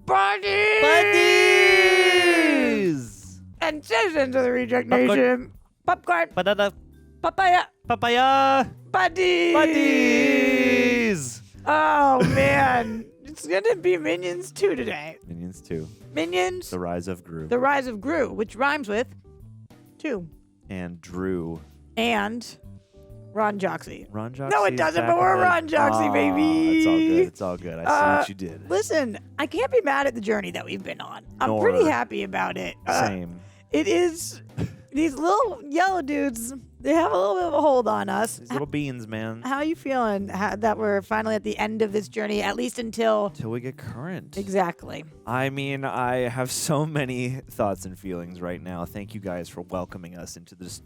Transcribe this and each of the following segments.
Buddies! Buddies! And citizens of the Reject Nation. Popcorn. Banana. Papaya. Papaya. Buddies! Buddies! Oh, man. It's going to be Minions 2 today. Minions 2. Minions. The Rise of Gru. The Rise of Gru, which rhymes with 2. And Drew. And Ron Joxy. Ron Joxy. No, it doesn't, but we're Ron Joxy, baby. It's all good. It's all good. I see what you did. Listen, I can't be mad at the journey that we've been on. I'm pretty happy about it. Same. It is these little yellow dudes. They have a little bit of a hold on us. These little beans, man. How are you feeling that we're finally at the end of this journey, at least until we get current. Exactly. I mean, I have so many thoughts and feelings right now. Thank you guys for welcoming us into the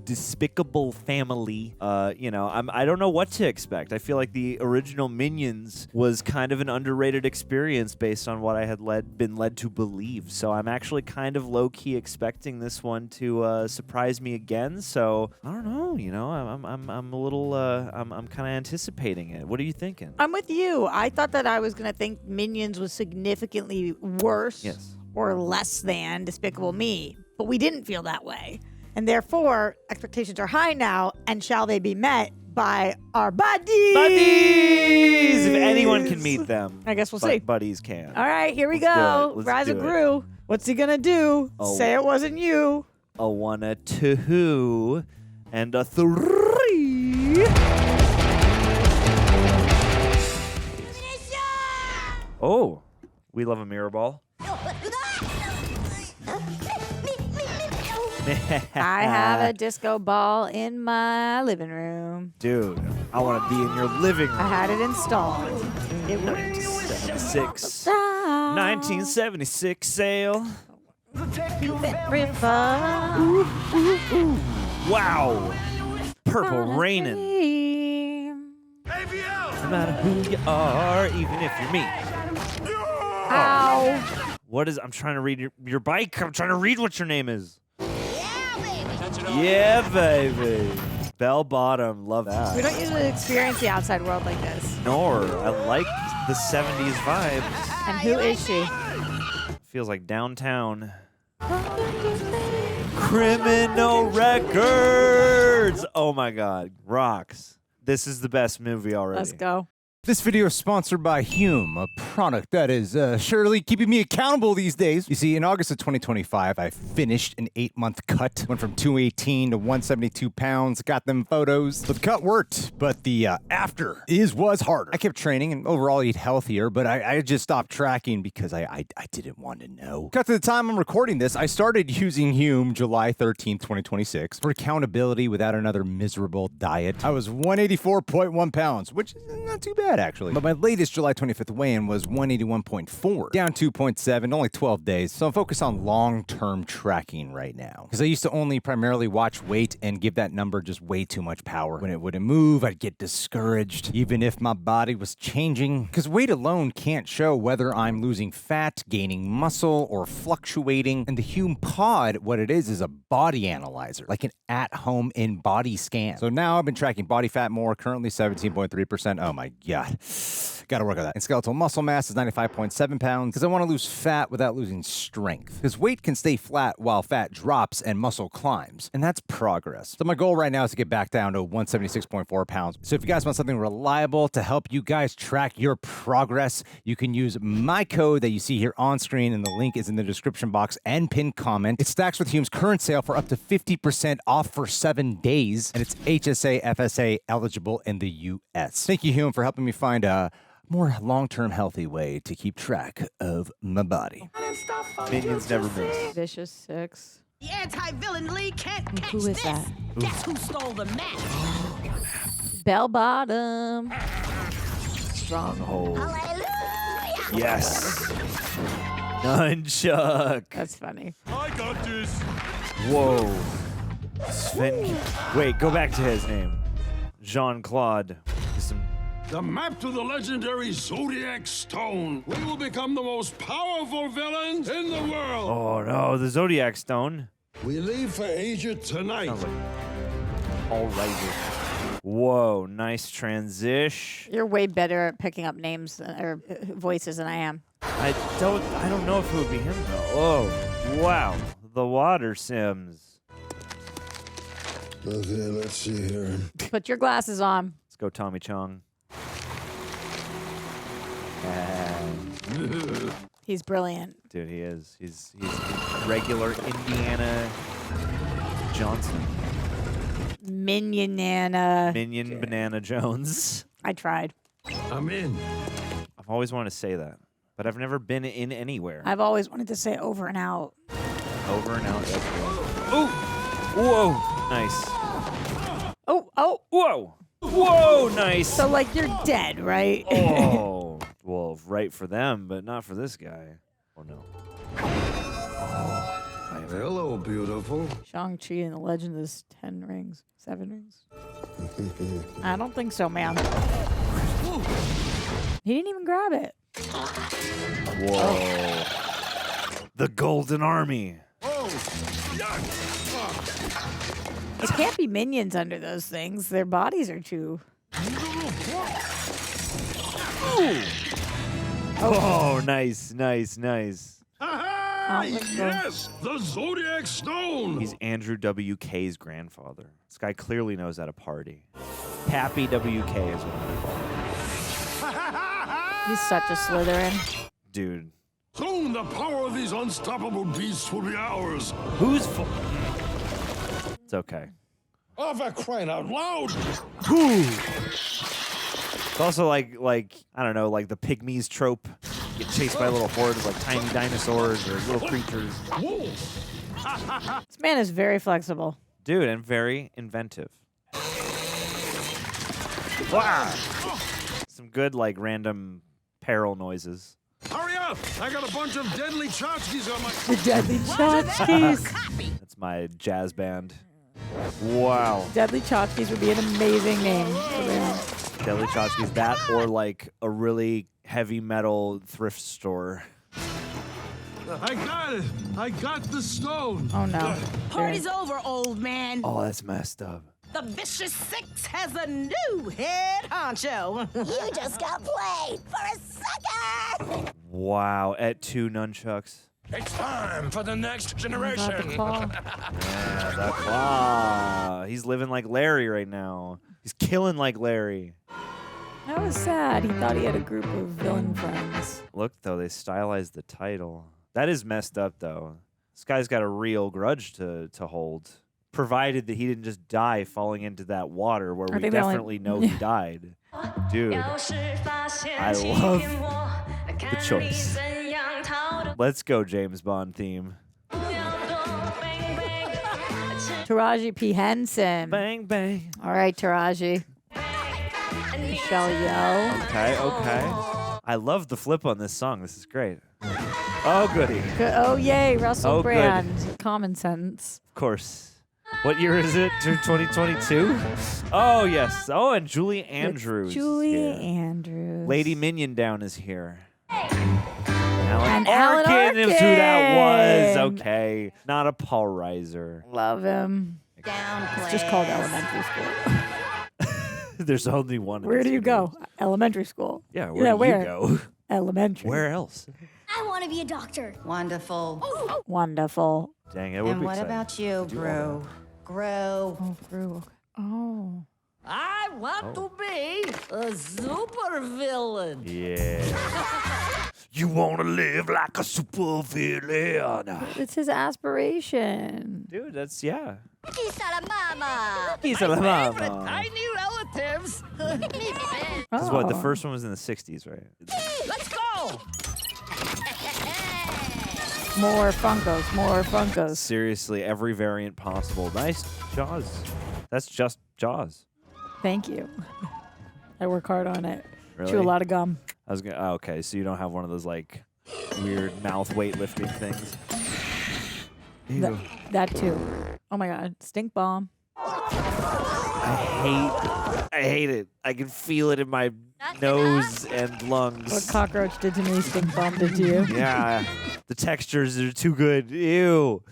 Despicable family. I don't know what to expect. I feel like the original Minions was kind of an underrated experience based on what I had been led to believe. So I'm actually kind of low-key expecting this one to surprise me again. So I don't know. I'm a little. I'm kind of anticipating it. What are you thinking? I'm with you. I thought that I was gonna think Minions was significantly worse or less than Despicable Me, but we didn't feel that way. And therefore, expectations are high now, and shall they be met by our buddies? Buddies! If anyone can meet them. I guess we'll see. Buddies can. All right, here we Let's go. do it. Rise of Gru. What's he gonna do? Oh. Say it wasn't you. A 1, a 2, and a 3. Oh, we love a mirror ball. I have a disco ball in my living room. Dude, I want to be in your living room. I had it installed. It worked. 1976 sale. Wow. Purple raining. No matter who you are, even if you're me. Ow. What is... I'm trying to read your bike. I'm trying to read what your name is. Yeah, baby. Bell bottom. Love that. We don't usually experience the outside world like this. Nor. I like the 70s vibes. And who is she? Feels like downtown. Criminal Records. Oh my God. Rocks. This is the best movie already. Let's go. This video is sponsored by Hume, a product that is surely keeping me accountable these days. You see, in August of 2025, I finished an 8-month cut. Went from 218 to 172 pounds, got them photos. But the cut worked, but the after was harder. I kept training and overall eat healthier, but I just stopped tracking because I didn't want to know. Cut to the time I'm recording this, I started using Hume July 13th, 2026 for accountability without another miserable diet. I was 184.1 pounds, which is not too bad, actually. But my latest July 25th weigh-in was 181.4, down 2.7, only 12 days. So I'm focused on long-term tracking right now. Because I used to only primarily watch weight and give that number just way too much power. When it wouldn't move, I'd get discouraged, even if my body was changing. Because weight alone can't show whether I'm losing fat, gaining muscle, or fluctuating. And the Hume Pod, what it is a body analyzer, like an at-home in-body scan. So now I've been tracking body fat more, currently 17.3%. Oh my God. Gotta work on that. And skeletal muscle mass is 95.7 pounds because I want to lose fat without losing strength. Because weight can stay flat while fat drops and muscle climbs. And that's progress. So my goal right now is to get back down to 176.4 pounds. So if you guys want something reliable to help you guys track your progress, you can use my code that you see here on screen, and the link is in the description box and pinned comment. It stacks with Hume's current sale for up to 50% off for 7 days. And it's HSA FSA eligible in the US. Thank you, Hume, for helping me find a more long-term healthy way to keep track of my body. Minions never miss. Vicious 6. The anti-villain league can't catch Who is this. that? Guess who stole the map? Bell bottom. Stronghold. Hallelujah! Yes. Nunchuck. That's funny. I got this. Whoa. Sven. Wait, go back to his name. Jean-Claude. The map to the legendary Zodiac Stone. We will become the most powerful villains in the world. Oh no, the Zodiac Stone. We leave for Asia tonight. Sounds like all right. Whoa, nice transition. You're way better at picking up names or voices than I am. I don't know if it would be him though. Oh, wow. The water Sims. Okay, let's see here. Put your glasses on. Let's go Tommy Chong. He's brilliant. Dude, he is. He's regular Indiana Johnson. Minion Banana Jones. I tried. I'm in. I've always wanted to say that, but I've never been in anywhere. I've always wanted to say over and out. Over and out. That's good. Ooh! Whoa! Nice. Oh! Whoa! Whoa! Nice. So, like, you're dead, right? Oh. Well, right for them, but not for this guy. Oh, no. Hello, beautiful. Shang-Chi and the Legend of the 10 Rings. 7 Rings? I don't think so, man. He didn't even grab it. Whoa. The Golden Army. There can't be minions under those things. Their bodies are too... Oh, nice. Yes, the Zodiac Stone. He's Andrew W.K.'s grandfather. This guy clearly knows how to party. Pappy W.K. is what I call him. He's such a Slytherin. Dude. Soon the power of these unstoppable beasts will be ours. Who's It's okay. Oh, for crying out loud! It's also like I don't know, like the pygmies trope. Get chased by a little horde of like tiny dinosaurs or little creatures. This man is very flexible. Dude, and very inventive. Wow. Some good like random peril noises. Hurry up! I got a bunch of deadly tchotchkes on my... The Deadly Tchotchkes. That's my jazz band. Wow. Deadly Tchotchkes would be an amazing name for them. Deadly Tchotchkes, that or like a really heavy metal thrift store. I got it! I got the stone! Oh no. Party's over, old man. Oh, that's messed up. The Vicious Six has a new head honcho. You just got played for a sucker! Wow, at 2 nunchucks. It's time for the next generation! Yeah, that claw. He's living like Larry right now. He's killing like Larry. That was sad. He thought he had a group of villain friends. Look, though, they stylized the title. That is messed up, though. This guy's got a real grudge to hold. Provided that he didn't just die falling into that water where we definitely know he died. Dude, I love the choice. Let's go, James Bond theme. Taraji P. Henson. Bang, bang. All right, Taraji. Michelle Yeoh. Okay. I love the flip on this song. This is great. Oh, goody. Oh, yay, Russell Oh, good. Brand. Common Sense. Of course. What year is it? 2022? Oh, yes. Oh, and Julie Andrews. Julie is here. Andrews. Lady Minion Down is here. And Alan Alan Arkin is who that was. Arkin. Okay. Not a Paul Reiser. Love him. It's just called elementary school. There's only one. Where do you go? Elementary school. Yeah, where do you go? Elementary. Where else? I want to be a doctor. Wonderful. Wonderful. Dang, it would And be what exciting about to you, do all Gru? Gru. Oh, Gru. Oh. I want to be a super villain. that. Yeah. You want to live like a super villain. It's his aspiration. Dude, that's, yeah. He's not a mama. He's a mama. Tiny relatives. Because what, the first one was in the 60s, right? Let's go. More Funkos, more Funkos. Seriously, every variant possible. Nice Jaws. That's just Jaws. Thank you. I work hard on it. Really? Chew a lot of gum. I was gonna. Oh, okay, so you don't have one of those like weird mouth weightlifting things. Ew. That too. Oh my God. Stink bomb. I hate it. I can feel it in my nose and lungs. What cockroach did to me, stink bomb did to you. Yeah, the textures are too good. Ew.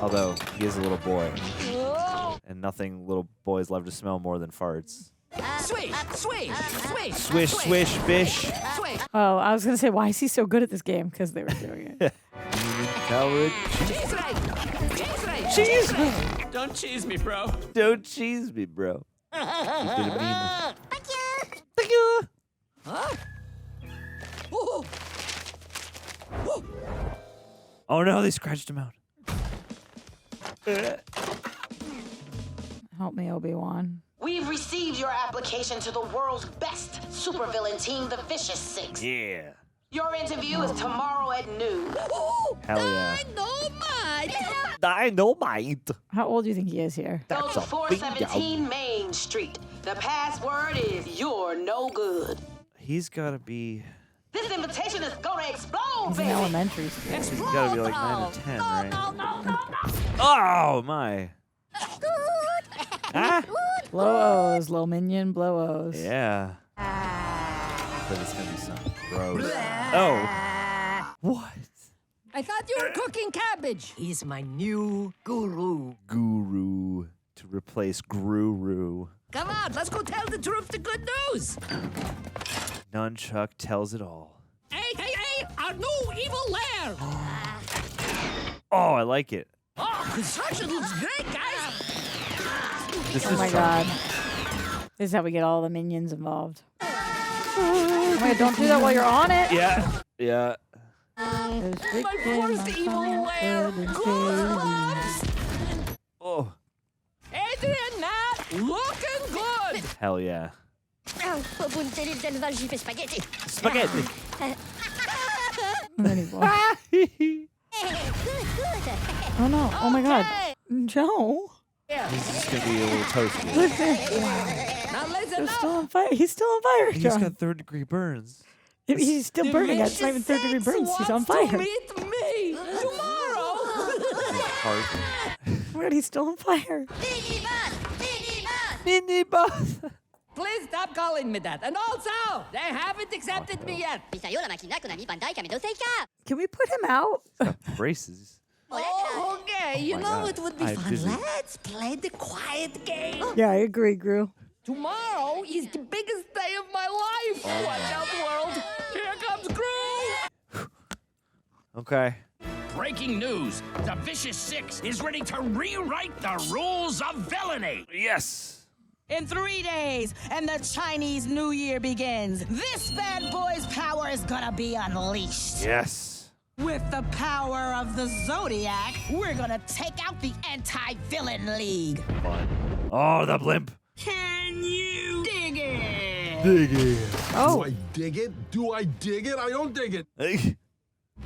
Although he is a little boy, and nothing little boys love to smell more than farts. Swish, swish, swish. Swish, swish, fish. Swish. Oh, I was gonna say, why is he so good at this game? Because they were doing it. Cheese right. Cheese right. Cheese. Don't cheese me, bro. Don't cheese me, bro. You did a meme. Thank you. Thank you. Huh? Ooh. Ooh. Oh no, they scratched him out. Help me, Obi-Wan. We've received your application to the world's best supervillain team, the Vicious Six. Yeah. Your interview is tomorrow at noon. Hell yeah. Dynamite. How old do you think he is here? Go That's to a 417 Main Street. The password is you're no good. He's gotta be. This invitation is gonna explode, He's in baby. elementary school. He's gotta be like 9 or 10, right? No. Oh my. Ah. Blow O's, low minion, blow O's. Yeah. But it's gonna be some gross. Oh. What? I thought you were cooking cabbage. He's my new guru. Guru to replace Guru. Come on, let's go tell the truth, the good news. Nunchuck tells it all. Hey, our new evil lair. Oh, I like it. Oh, construction looks great, guys. This Oh is my fun. god. This is how we get all the minions involved. Oh my god, don't do that while you're on it. Yeah. Yeah. My first evil lair. Oh. Adrian, Nat, looking good. Hell yeah. Au bout de l'élevage, j'y fais spaghetti. Spaghetti. And then he walks. Good. Oh no. Oh my god. Joe. This is gonna be a little toasty. Now listen He's up. still on fire. He's still on fire, He's John. got 3rd-degree burns. He's still burning. It's not even third-degree burns. He's on fire. To meet me tomorrow. Hard. Oh my god, he's still on fire. Mini boss. Please stop calling me that. And also, they haven't accepted me yet. Can we put him out? Braces. Oh, okay. You my know God. it would be I'm fun. dizzy. Let's play the quiet game. Yeah, I agree, Gru. Tomorrow is the biggest day of my life. Watch out, world. Here comes Gru. Okay. Breaking news. The Vicious Six is ready to rewrite the rules of villainy. Yes. In 3 days, and the Chinese New Year begins. This bad boy's power is gonna be unleashed. Yes. With the power of the Zodiac, we're gonna take out the Anti-Villain League. Fun. Oh, the blimp. Can you dig it? Dig it. Oh. Do I dig it? Do I dig it? I don't dig it.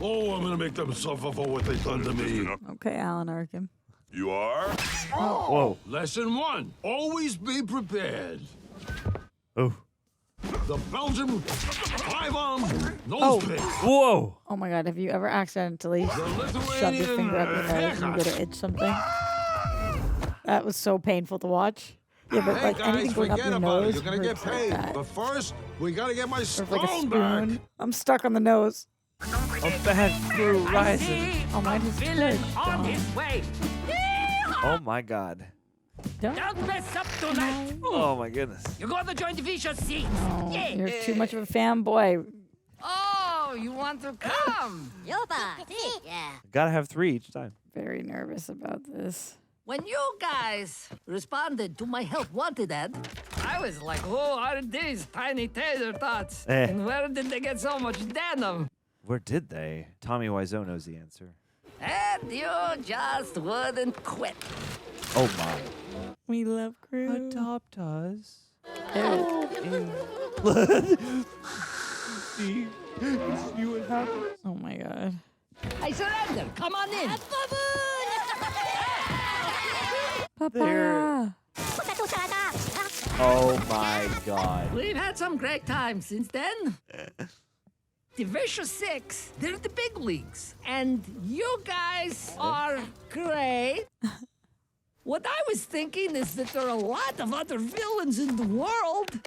Oh, I'm gonna make them suffer for what they've done to me. Okay, Alan Arkin. You are? Whoa. Lesson 1. Always be prepared. Oh. The Belgian 5-arm nose pick. Whoa. Oh my god, have you ever accidentally The shoved your Lithuanian finger up your nose and you haircut. go to itch something? That was so painful to watch. Yeah, but Hey like anything guys, going up forget your about it. nose You're gonna get hurts like paid. that. But first, we gotta get my Or like a stone spoon. back. I'm stuck on the nose. A bad crew rising. Oh, mine is Villain good. on John. his way. Oh my god. Don't mess up tonight. Oh my goodness. You're going to join the Vicious Six. Oh, Yeah. you're too much of a fanboy. Oh, you want to come? Yeah. Gotta have 3 each time. Very nervous about this. When you guys responded to my help wanted ad, I was like, who are these tiny tater tots? Eh. And where did they get so much denim? Where did they? Tommy Wiseau knows the answer. And you just wouldn't quit. Oh my. We love Gru. Adopt us. See what happens. Oh my god. I surrender. Come on in. Papaya. Potato salad. Oh my god. We've had some great times since then. The Vicious Six, they're the big leagues. And you guys are great. What I was thinking is that there are a lot of other villains in the world.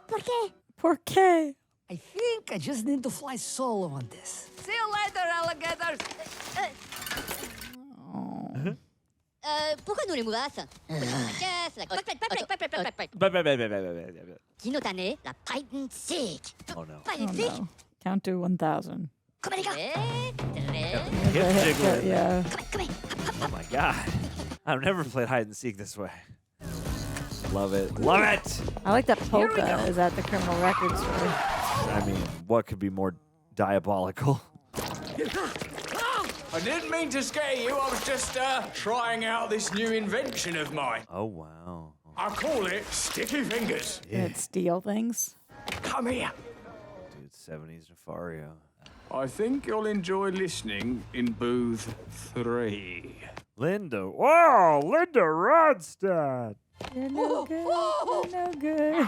¿Por qué? Por qué? I think I just need to fly solo on this. See you later, alligators. pourquoi nous les mourasses? Qui note année, la Python sick. Oh no. Oh, no. Count to 1,000. Come on, les gars. Yeah. Oh my god. I've never played hide and seek this way. Love it. Love it! I like that Polka is at the criminal records store. I mean, what could be more diabolical? I didn't mean to scare you. I was just trying out this new invention of mine. Oh, wow. I call it Sticky Fingers. It steal things. Come here. Dude, 70s Nefario. I think you'll enjoy listening in booth 3. Linda. Whoa! Linda Ronstadt! You're no good. You're no good.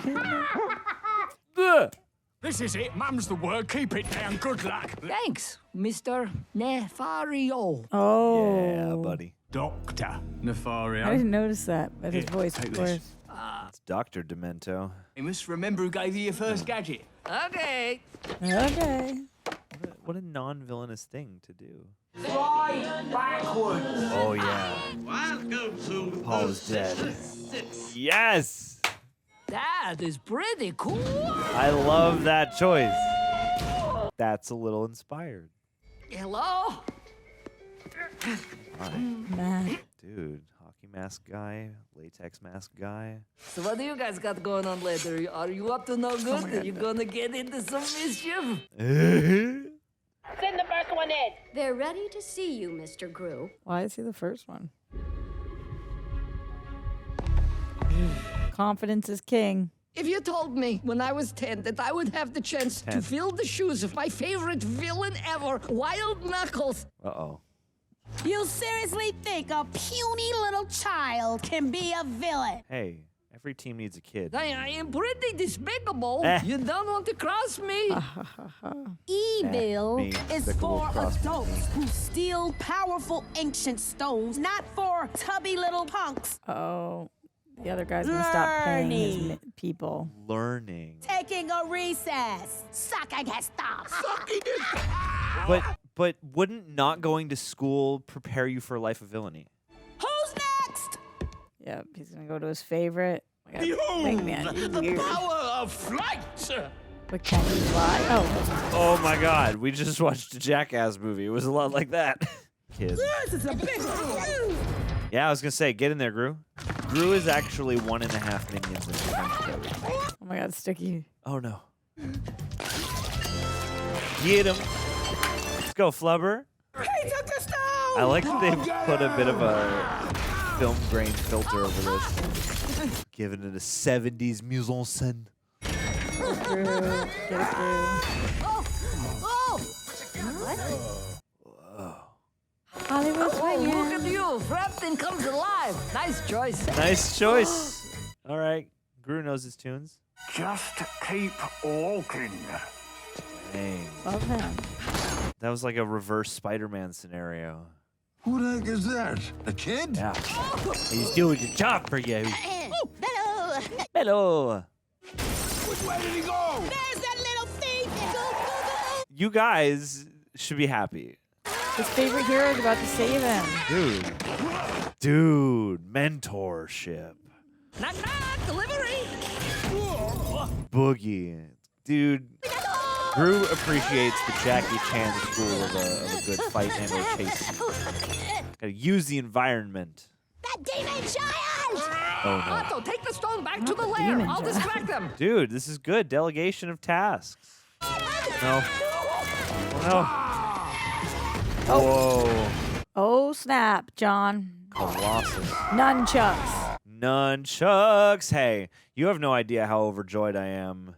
Ugh. This is it. Mum's the word. Keep it down. Good luck. Thanks, Mr. Nefario. Oh. Yeah, buddy. Dr. Nefario. I didn't notice that, but his Here, voice, take of this. course. It's Dr. Demento. You must remember who gave you your first gadget. Okay. Okay. What a non-villainous thing to do. Fly backwards. Oh, yeah. Paul is dead. Yes! That is pretty cool. I love that choice. That's a little inspired. Hello? Man. Dude, hockey mask guy, latex mask guy. So what do you guys got going on later? Are you up to no good? Are you gonna get into some mischief? Send the first one in. They're ready to see you, Mr. Gru. Why is he the first one? Confidence is king. If you told me when I was 10 that I would have the chance to 10. fill the shoes of my favorite villain ever, Wild Knuckles. Uh-oh. You seriously think a puny little child can be a villain? Hey, every team needs a kid. I am pretty despicable. You don't want to cross me. Evil Me, is Despicable for cross adults who steal powerful ancient stones, not for tubby little punks. Oh, the other guy's gonna stop paying his Learning. people. Learning. Taking a recess. Sucking his thumb. But wouldn't not going to school prepare you for a life of villainy? Who's next? Yep, he's gonna go to his favorite. Behold Weird. power of flight! But can he fly? Oh, Oh my god, we just watched a Jackass movie. It was a lot like that. Kid. This is a big one. Yeah, I was gonna say, get in there, Gru. Gru is actually 1.5 minions in the oh my God, Sticky. Oh no. Get him. Let's go, Flubber. He took the stone. I like that they put a bit of a film grain filter over this. Giving it a 70s mise en scène. Get it through. Get it through. Hollywood swinging. Look at you. Frampton comes alive. Nice choice. Nice choice. All right. Gru knows his tunes. Just keep walking. Dang. Love him. That was like a reverse Spider-Man scenario. Who the heck is that? A kid? Yeah. He's doing the job for you. Bello. Hello. Which way did he go? There's that little thief. You guys should be happy. His favorite hero is about to save him. Dude, mentorship. Knock, knock. Delivery. Boogie. Dude, Gru appreciates the Jackie Chan school of a good fight and or chase. Gotta use the environment. That demon giant! Oh no. Otto, take the stone back to the the lair. demon I'll giant. distract them. Dude, this is good. Delegation of tasks. No. No. Whoa. Oh, snap, John. Colossus. Nunchucks. Nunchucks. Hey, you have no idea how overjoyed I am.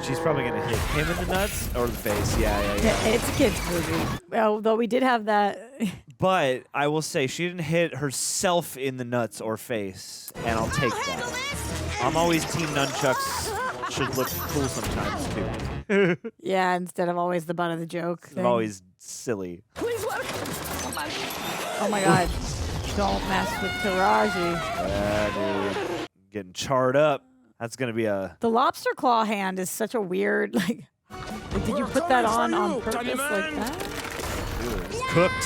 She's probably gonna hit him in the nuts or the face. Yeah. It's a kid's movie. Although we did have that. But I will say she didn't hit herself in the nuts or face, and I'll take that. I'm always team nunchucks. Should look cool sometimes too. Yeah, instead of always the butt of the joke. I'm always silly. Please work. Oh my God. Don't mess with Taraji. Yeah, dude. Getting charred up. That's gonna be a. The lobster claw hand is such a weird, like did you put that on purpose like that? Dude, it's cooked.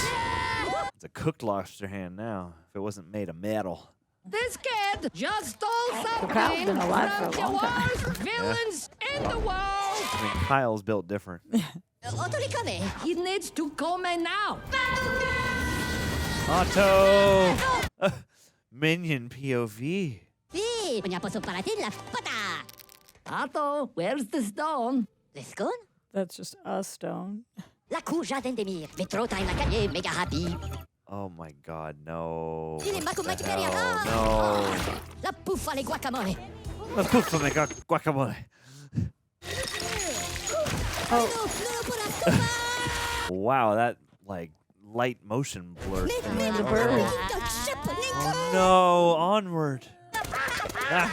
It's a cooked lobster hand now, if it wasn't made of metal. This kid just stole something Kyle's been alive from for a the long time. worst villains in the world. I mean, Kyle's built different. He needs to come now. Otto! Minion POV. Otto, where's the stone? The stone? That's just a stone. La cour Jardin des Mires. Métro time la cahier, méga happy. Oh my god, no. Il est What the macumatucaria. hell? No. La pouffe alle guacamole. La puffa me got guacamole. Wow, that like light motion blur thing. The bird. Oh no, onward. Ah.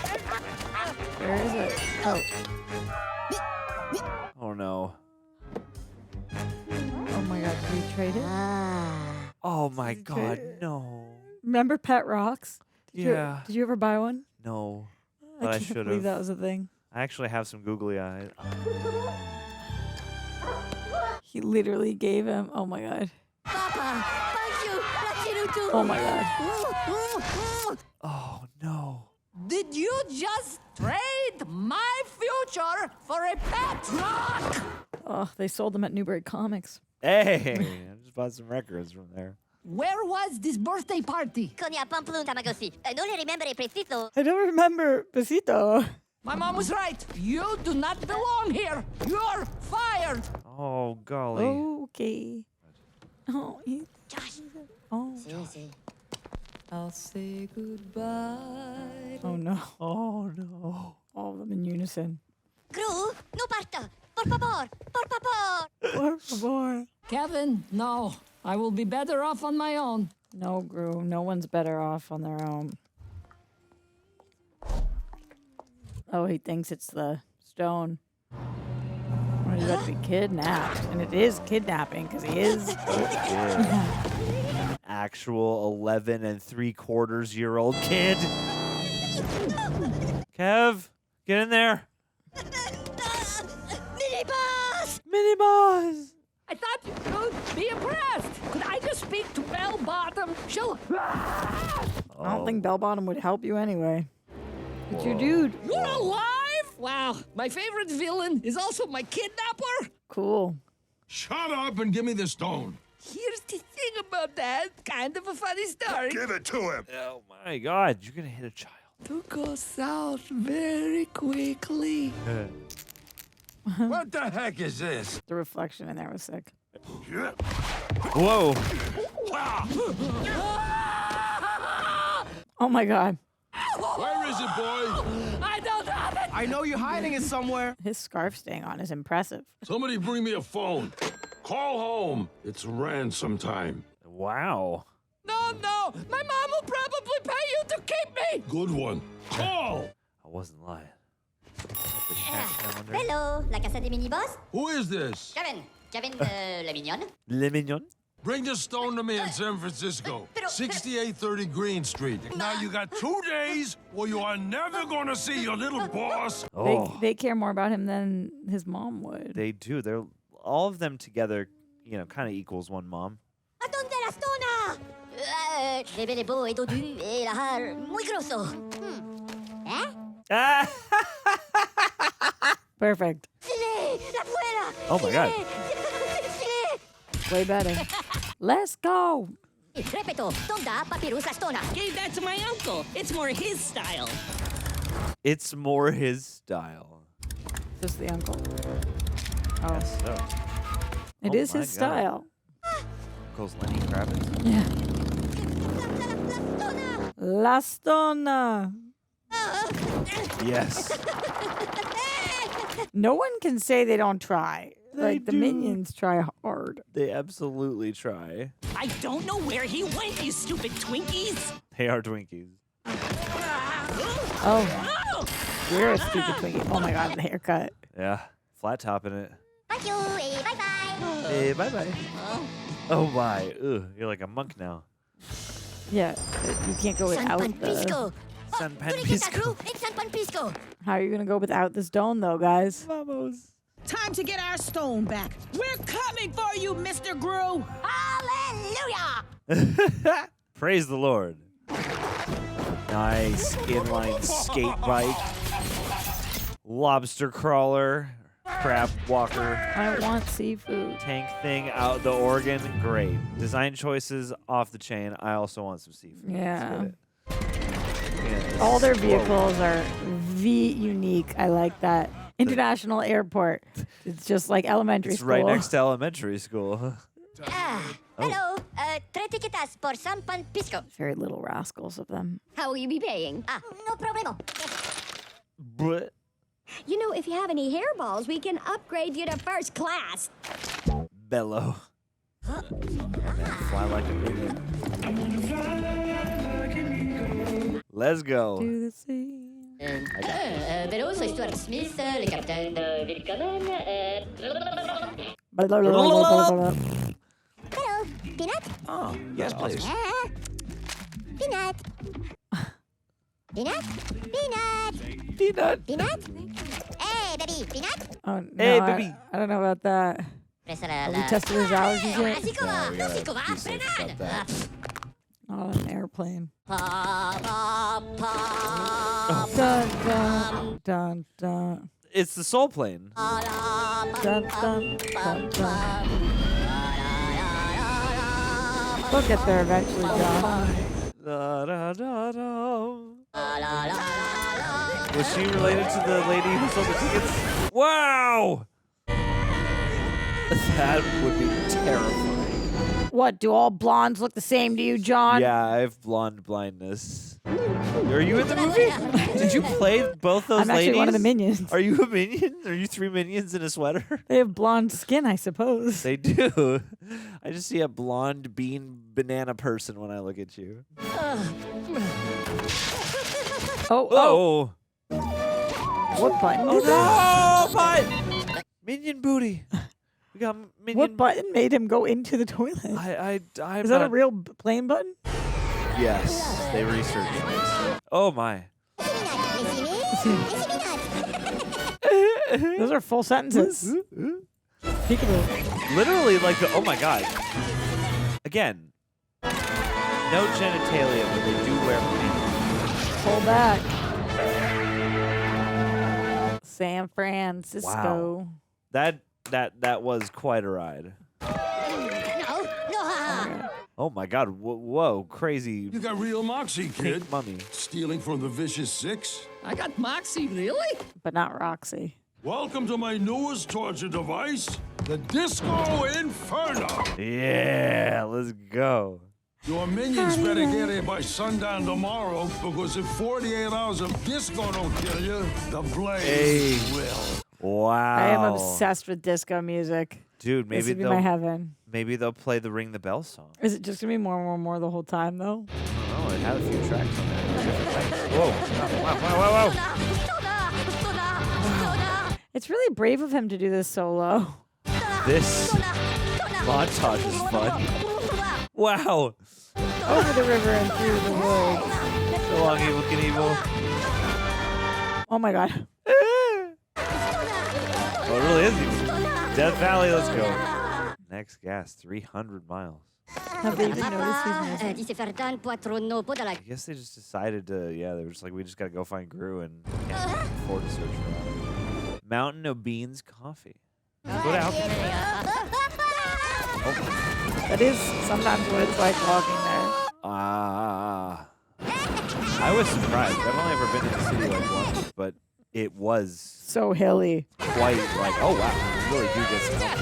Where is it? Oh. Oh no. Oh my god, did we trade it? Oh my god, no. Remember Pet Rocks? Yeah. Did you ever buy one? No. But I can't should believe have. that was a thing. I actually have some googly eyes. He literally gave him. Oh my god. Papa, thank you. Oh my god. Oh no. Did you just trade my future for a pet rock? Oh, they sold them at Newbury Comics. Hey, I just bought some records from there. Where was this birthday party? Konya Pamplun Tamagotchi. I don't remember a preciso. I don't remember Besito. My mom was right. You do not belong here. You're fired. Oh golly. Okay. Oh, Josh. oh. I'll say goodbye. Oh no. Oh no. All of them in unison. Gru, no parta. Por favor, por favor. Por favor. Kevin, no. I will be better off on my own. No, Gru. No one's better off on their own. Oh, he thinks it's the stone. Or he's about to be kidnapped. And it is kidnapping because he is. An actual 11 3/4-year-old kid. Kev, get in there. Mini boss. Mini boss. I thought you could be impressed. Could I just speak to Belle Bottom? She'll... I don't think Bell Bottom would help you anyway. It's your dude. You're alive? Wow. My favorite villain is also my kidnapper? Cool. Shut up and give me the stone. Here's the thing about that. Kind of a funny story. Give it to him. Oh my god, you're gonna hit a child. To go south very quickly. What the heck is this? The reflection in there was sick. Whoa. Oh my god. Where is it, boy? I don't have it. I know you're hiding it somewhere. His scarf staying on is impressive. Somebody bring me a phone. Call home. It's ransom time. Wow. No. My mom will probably pay you to keep me. Good one. Call. I wasn't lying. The cat calendar. Hello, la casa des mini boss. Who is this? Kevin, la mignonne. Le mignon. Bring the stone to me in San Francisco. 6830 Green Street. Now you got 2 days or you are never gonna see your little boss. Oh, They care more about him than his mom would. they do. They're all of them together, you know, kind of equals one mom. Attendez la stona. Le bel beau et dodu et la har muy grosso. Ah! Perfect. Stylé, la fuera. Oh my god. Way better. Let's go. Repeto, tonda papyrus la stona. Gave that to my uncle. It's more his style. It's more his style. Just the uncle. Oh, So, it oh is my his God. style. Uncle's Lenny Kravitz. Yeah. La Stona. Yes. No one can say they don't try. Like the do. minions try hard. They absolutely try. I don't know where he went, you stupid Twinkies. They are Twinkies. Oh, you're a stupid Twinkie. Oh my god, the haircut. Yeah. Flat top in it. Thank you, bye bye. Hey, bye-bye. Oh my. Ugh, you're like a monk now. Yeah, you can't go San without the... Francisco. San Tú le quitas, Gru, it's San Francisco. How are you going to go without the stone, though, guys? Vamos. Time to get our stone back. We're coming for you, Mr. Gru. Hallelujah. Praise the Lord. Nice inline skate bike. Lobster crawler. Crab walker. I want seafood. Tank thing out the organ. Great. Design choices off the chain. I also want some seafood. Yeah. Yeah, all their vehicles are unique. I like that. International airport. It's just like elementary school. Right next to elementary school. Hello, 3 tickets for San Pisco. Very little rascals of them. How will you be paying? No problemo. But You know, if you have any hairballs, we can upgrade you to first class. Bellow. Fly like a minion. Let's go. To the sea. Hello, soy Stuart Smith, le capitaine Willkommen. Hello, Peanut? Oh, yes, please. Peanut. Peanut? Peanut? Peanut. Peanut? Hey, baby, Peanut? Oh, no, Hey, baby. I don't know about that. Have we tested his allergies yet? Así como, así como, frenar. Not on an airplane. Pa, pa, pa, Dun, dun, dun, dun. It's the soul plane. Dun, dun, dun, dun. We'll get there eventually, John. Da, da, da, da. Was she related to the lady who sold the tickets? Wow! That would be terrifying. What, do all blondes look the same to you, John? Yeah, I have blonde blindness. Are you in the movie? Did you play both those I'm actually ladies? one of the minions. Are you a minion? Are you 3 minions in a sweater? They have blonde skin, I suppose. They do. I just see a blonde bean banana person when I look at you. Oh. What button? Oh no! Button! Minion booty. We got minion. What button made him go into the toilet? I'm Is that a not- real plane button? Yes, they researched this. Oh my. Those are full sentences. Peekaboo. Literally, like, oh my god. Again, no genitalia, but they do wear pants. Pull back. San Francisco. Wow. That was quite a ride. Oh my god, whoa, crazy. You got real moxie, kid. Pink mummy. Stealing from the Vicious Six? I got Moxie, really? But not Roxy. Welcome to my newest torture device, the Disco Inferno. Yeah, let's go. Your minions better get here by sundown tomorrow, because if 48 hours of disco don't kill you, the blaze will. Wow. I am obsessed with disco music. Dude, This maybe would be my heaven. Maybe they'll play the Ring the Bell song. Is it just gonna be more and more and more the whole time though? Oh, it had a few tracks on there. Whoa. Wow. It's really brave of him to do this solo. This montage is fun. Wow. Over the river and through the woods. So long, Evil Knievel. Oh my god. Oh, it really is Evil. Death Valley, let's go. Next gas, 300 miles. Have they even noticed he's missing? I guess they just decided to, they were just like, we just gotta go find Gru and can't afford to search for that. Mountain of Beans Coffee. Go to Alchemy. That is sometimes what it's like walking there. I was surprised. I've only ever been in the city like once, but it was So hilly. quite like, oh wow, you really do get some help.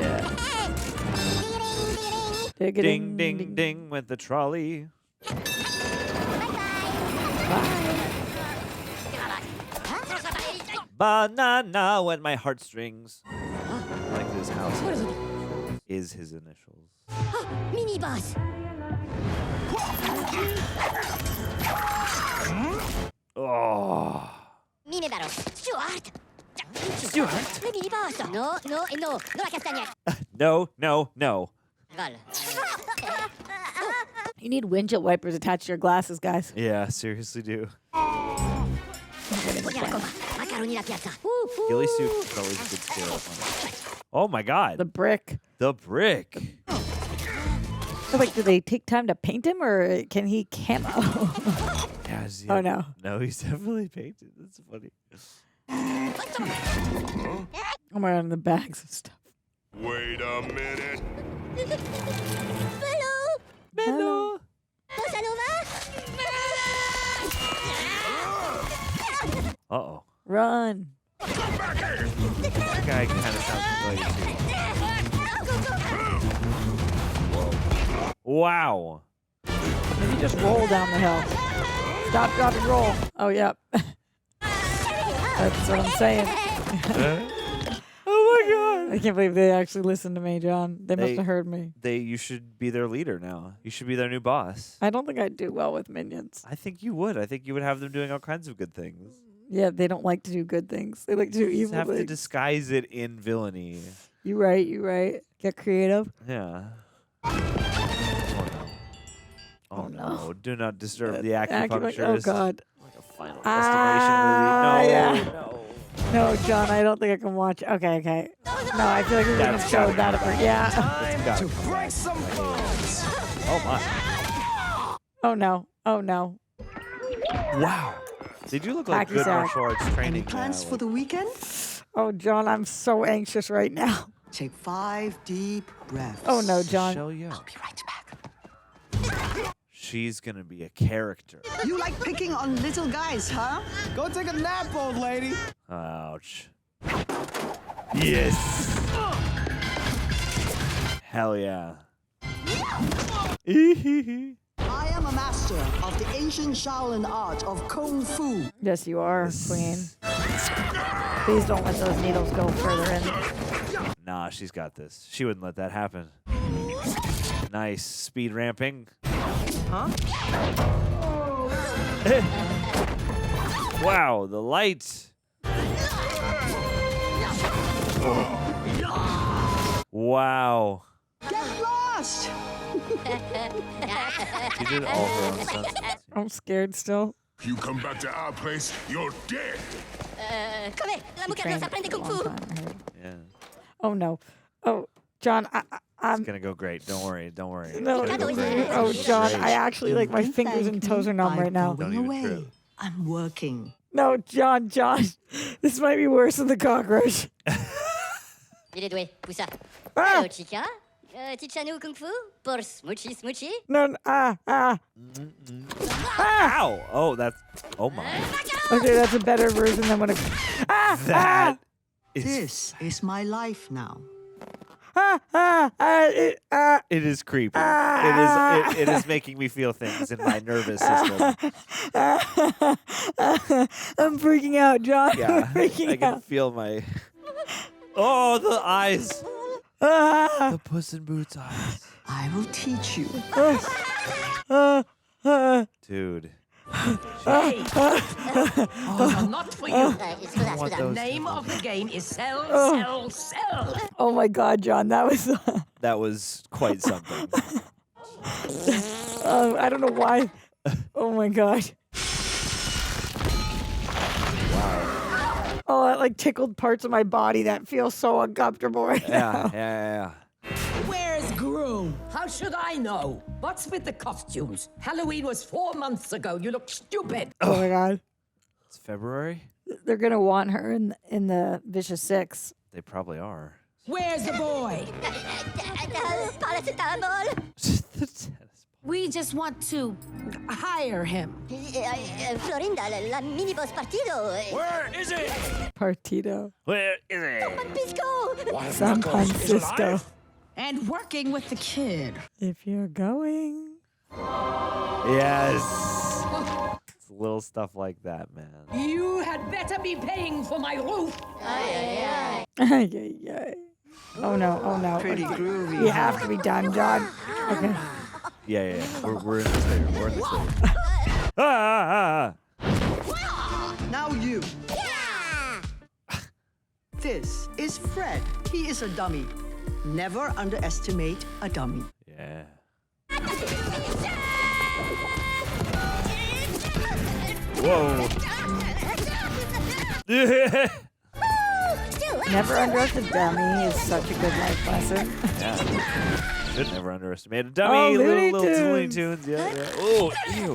Yeah. Ding, ding, ding with the trolley. Banana wet my heartstrings. Like this house is his initials. Mini boss. Oh. Mini battle. Stuart. Stuart? Le mini boss. No, la castagnette. No. Vol. You need windshield wipers attached to your glasses, guys. Yeah, seriously do. Macaroni la piazza. Ghillie suit is always a good scare up on it. Oh my god. The brick. The brick. So, like, do they take time to paint him, or can he camo? Yeah, oh no. No, he's definitely painted. That's funny. I'm wearing the bags of stuff. Wait a minute. Hello. Uh-oh. Run. That guy kind of sounds familiar too. Wow. Maybe just roll down the hill. Stop, drop, and roll. Oh, yep. That's what I'm saying. Oh my god. I can't believe they actually listened to me, John. They must have heard me. You should be their leader now. You should be their new boss. I don't think I'd do well with minions. I think you would. I think you would have them doing all kinds of good things. Yeah, they don't like to do good things. They like to do You evil have things. to disguise it in villainy. You right. Get creative. Yeah. Oh no. Do not disturb the acupuncturist. Oh god. Like a Final Destination movie. No, yeah. no. No, John, I don't think I can watch. Okay. No, I feel like we wouldn't have showed that. Yeah. Time to break some bones. Oh my. Oh no. Wow. They do look like Hacky good sack. martial arts training. Any plans for the weekend? Oh, John, I'm so anxious right now. Take 5 deep breaths. Oh no, John. Show you. I'll be right back. She's gonna be a character. You like picking on little guys, huh? Go take a nap, old lady. Ouch. Yes. Hell yeah. I am a master of the ancient Shaolin art of Kung Fu. Yes, you are, Queen. Please don't let those needles go further in. Nah, she's got this. She wouldn't let that happen. Nice speed ramping. Huh? Wow, the lights. Wow. Get lost! She did all her own stunts. I'm scared still. If you come back to our place, you're dead. Come la mucca non sa prende kung fu. Yeah. Oh no. Oh, John, I'm It's gonna go great. Don't worry. No, It's gonna go great. oh, John, Great. I actually like my fingers and toes are numb right now. Don't even trip. I'm working. No, John, this might be worse than the cockroach. Dile due, poussa. Ah! Hello, chica. Teach-nous kung fu pour smoochy. No, Ow! Oh, that's. Oh my. Okay, that's a better version than what it. That is. This is my life now. It is creepy. It is making me feel things in my nervous system. I'm freaking out, John. Yeah, I'm freaking I can out. feel my. Oh, the eyes. The Puss in Boots eyes. I will teach you. Dude. Hey! Oh, not for you. Scusa. The name of the game is sell. Oh my God, John, that was. That was quite something. I don't know why. Oh my God. Wow. Oh, that like tickled parts of my body that feel so uncomfortable right now. Yeah. Where's Gru? How should I know? What's with the costumes? Halloween was 4 months ago. You look stupid. Oh my God. It's February? They're gonna want her in the Vicious Six. They probably are. Where's the boy? We just want to hire him. Florinda, la minibus partido. Where is it? Partido. Where is it? Pisco. San Francisco. And working with the kid. If you're going. Yes. It's little stuff like that, man. You had better be paying for my roof. Ay. Oh no. Pretty groovy. You have to be done, John. Okay. Yeah. We're in this later. We're in this later. Now you. This is Fred. He is a dummy. Never underestimate a dummy. Yeah. Whoa. Never underestimate dummy is such a good life lesson. Yeah. Should never underestimate a dummy. Looney little Looney Tunes. Tunes. Yeah. Oh, ew.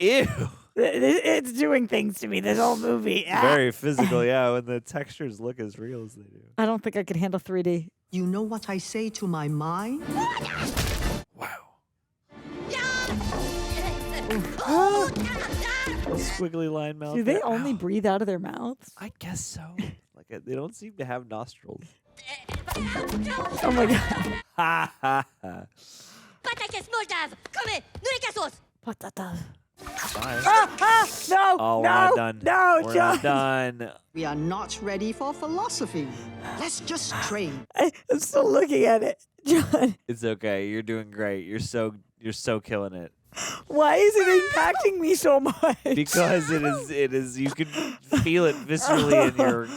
Ew. It's doing things to me, this whole movie. Very physical, yeah, when the textures look as real as they do. I don't think I could handle 3D. You know what I say to my mind? Squiggly line mouth. Do they there. only breathe out of their mouths? I guess so. They don't seem to have nostrils. Oh my god. Ha ha ha. Patatas Moldav! Come! Nurikasos! Patatas. No. No! Oh, we're no! not done. No, we're John! not done. We are not ready for philosophy. Let's just train. I'm still looking at it. John, It's okay. You're doing great. You're so killing it. why is it impacting me so much? Because it is you can feel it viscerally in your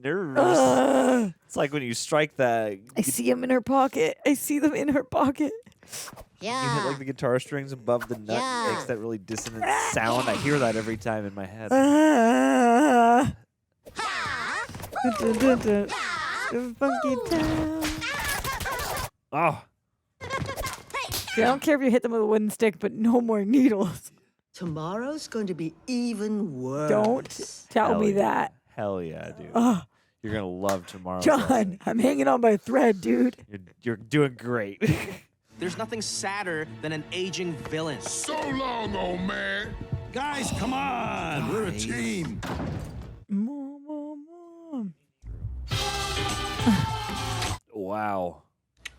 nerves. It's like when you strike that. I see them in her pocket. I see them in her pocket. You hit like the guitar strings above the nut. It makes that really dissonant sound. I hear that every time in my head. Funky town. Oh. See, I don't care if you hit them with a wooden stick, but no more needles. Tomorrow's going to be even worse. Don't tell me that. Hell yeah, dude. Ugh. You're gonna love tomorrow. John, I'm hanging on by a thread, dude. You're doing great. There's nothing sadder than an aging villain. So long, old man. Guys, come on. We're a team. Mom. Wow.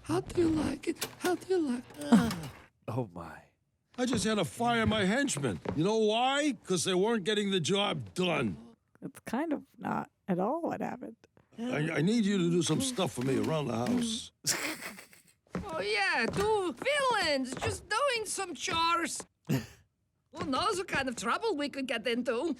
How do you like it? How do you like it? Oh my. I just had to fire my henchmen. You know why? Because they weren't getting the job done. It's kind of not at all what happened. I need you to do some stuff for me around the house. Oh, yeah, two villains just doing some chores. Who knows what kind of trouble we could get into?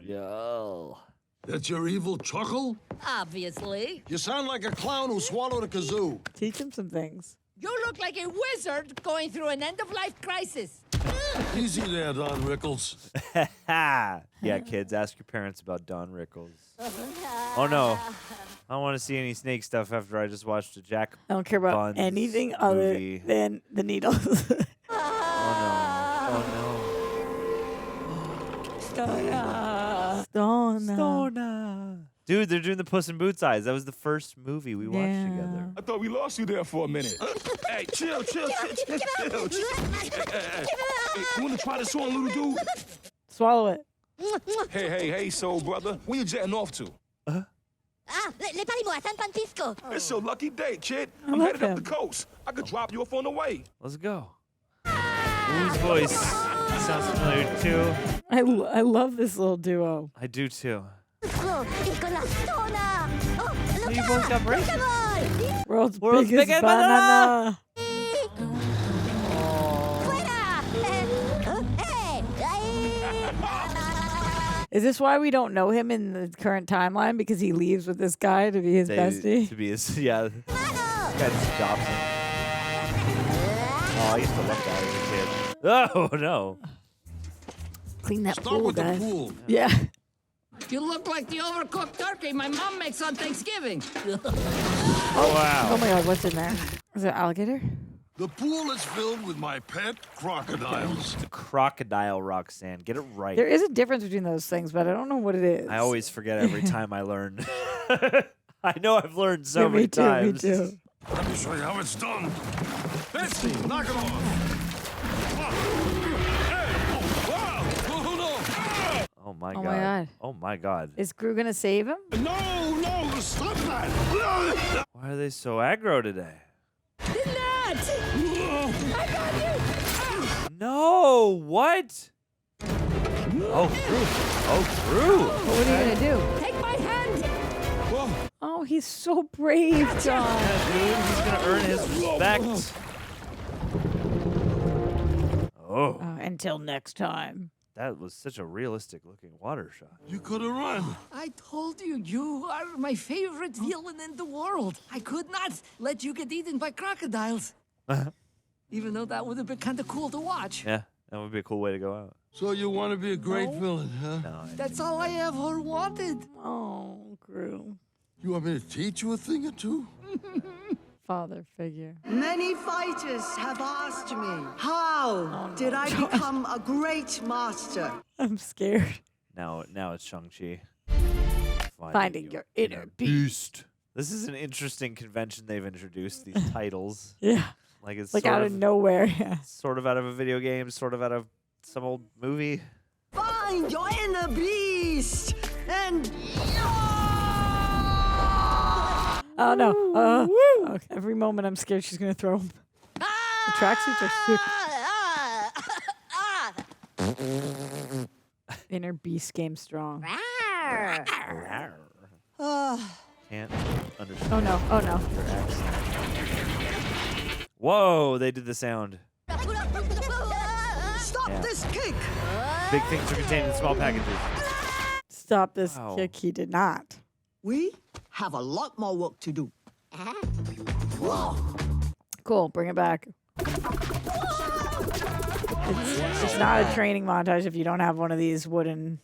Yo. That's your evil chuckle? Obviously. You sound like a clown who swallowed a kazoo. Teach him some things. You look like a wizard going through an end-of-life crisis. Easy there, Don Rickles. Yeah, kids, ask your parents about Don Rickles. Oh no. I don't want to see any snake stuff after I just watched a Jack I don't care about Buns anything movie. other than the needles. Stona. Dude, they're doing the Puss in Boots eyes. That was the first movie we watched together. I thought we lost you there for a minute. Hey, chill. Hey, you want to try this on, little dude? Swallow it. Hey, soul brother. Where you jetting off to? Le parimo a San Francisco. It's your lucky day, kid. I I'm love headed up him. the coast. I could drop you off on the way. Let's go. Whose voice sounds familiar too? I love this little duo. I do too. Oh, you both got braces. World's biggest banana. Is this why we don't know him in the current timeline? Because he leaves with this guy to be his bestie? To be his, yeah. This guy just adopts him. Oh, I used to love that as a kid. Oh, no. Clean that Start pool, with guys. the pool. Yeah. You look like the overcooked turkey my mom makes on Thanksgiving. Oh, wow. Oh my god, what's in there? Is it alligator? The pool is filled with my pet crocodiles. It's a crocodile, Roxanne. Get it right. There is a difference between those things, but I don't know what it is. I always forget every time I learn. I know I've learned so Yeah, many times. Me too. Let me show you how it's done. Betsy, knock it off. Oh my Oh god. my god. Oh my god. Is Gru gonna save him? No, stop that. Why are they so aggro today? I got you. No, what? Oh, Gru. Oh, Gru. What are you gonna do? Take my hand. Oh, he's so brave, John. Yeah, dude, he's gonna earn his respect. Oh. Until next time. That was such a realistic looking water shot. You could have run. I told you, you are my favorite villain in the world. I could not let you get eaten by crocodiles. Even though that would have been kind of cool to watch. Yeah, that would be a cool way to go out. So you want to be a great villain, huh? No, That's all I ever wanted. Oh, Gru. You want me to teach you a thing or two? father figure. Many fighters have asked me, how did I become a great master? I'm scared. Now it's Shang-Chi. Finding your inner beast. This is an interesting convention they've introduced, these titles. Yeah. Like it's Like sort out of nowhere, yeah. Sort of out of a video game, sort of out of some old movie. Find your inner beast and Oh no. Okay. Every moment I'm scared she's gonna throw him. The tracksuits are sick. Inner beast game strong. Can't understand. Oh no. Oh no. Whoa, they did the sound. Stop this kick! Big things are contained in small packages. Stop this kick. He did not. We have a lot more work to do. Cool. Bring it back. It's not a training montage if you don't have one of these wooden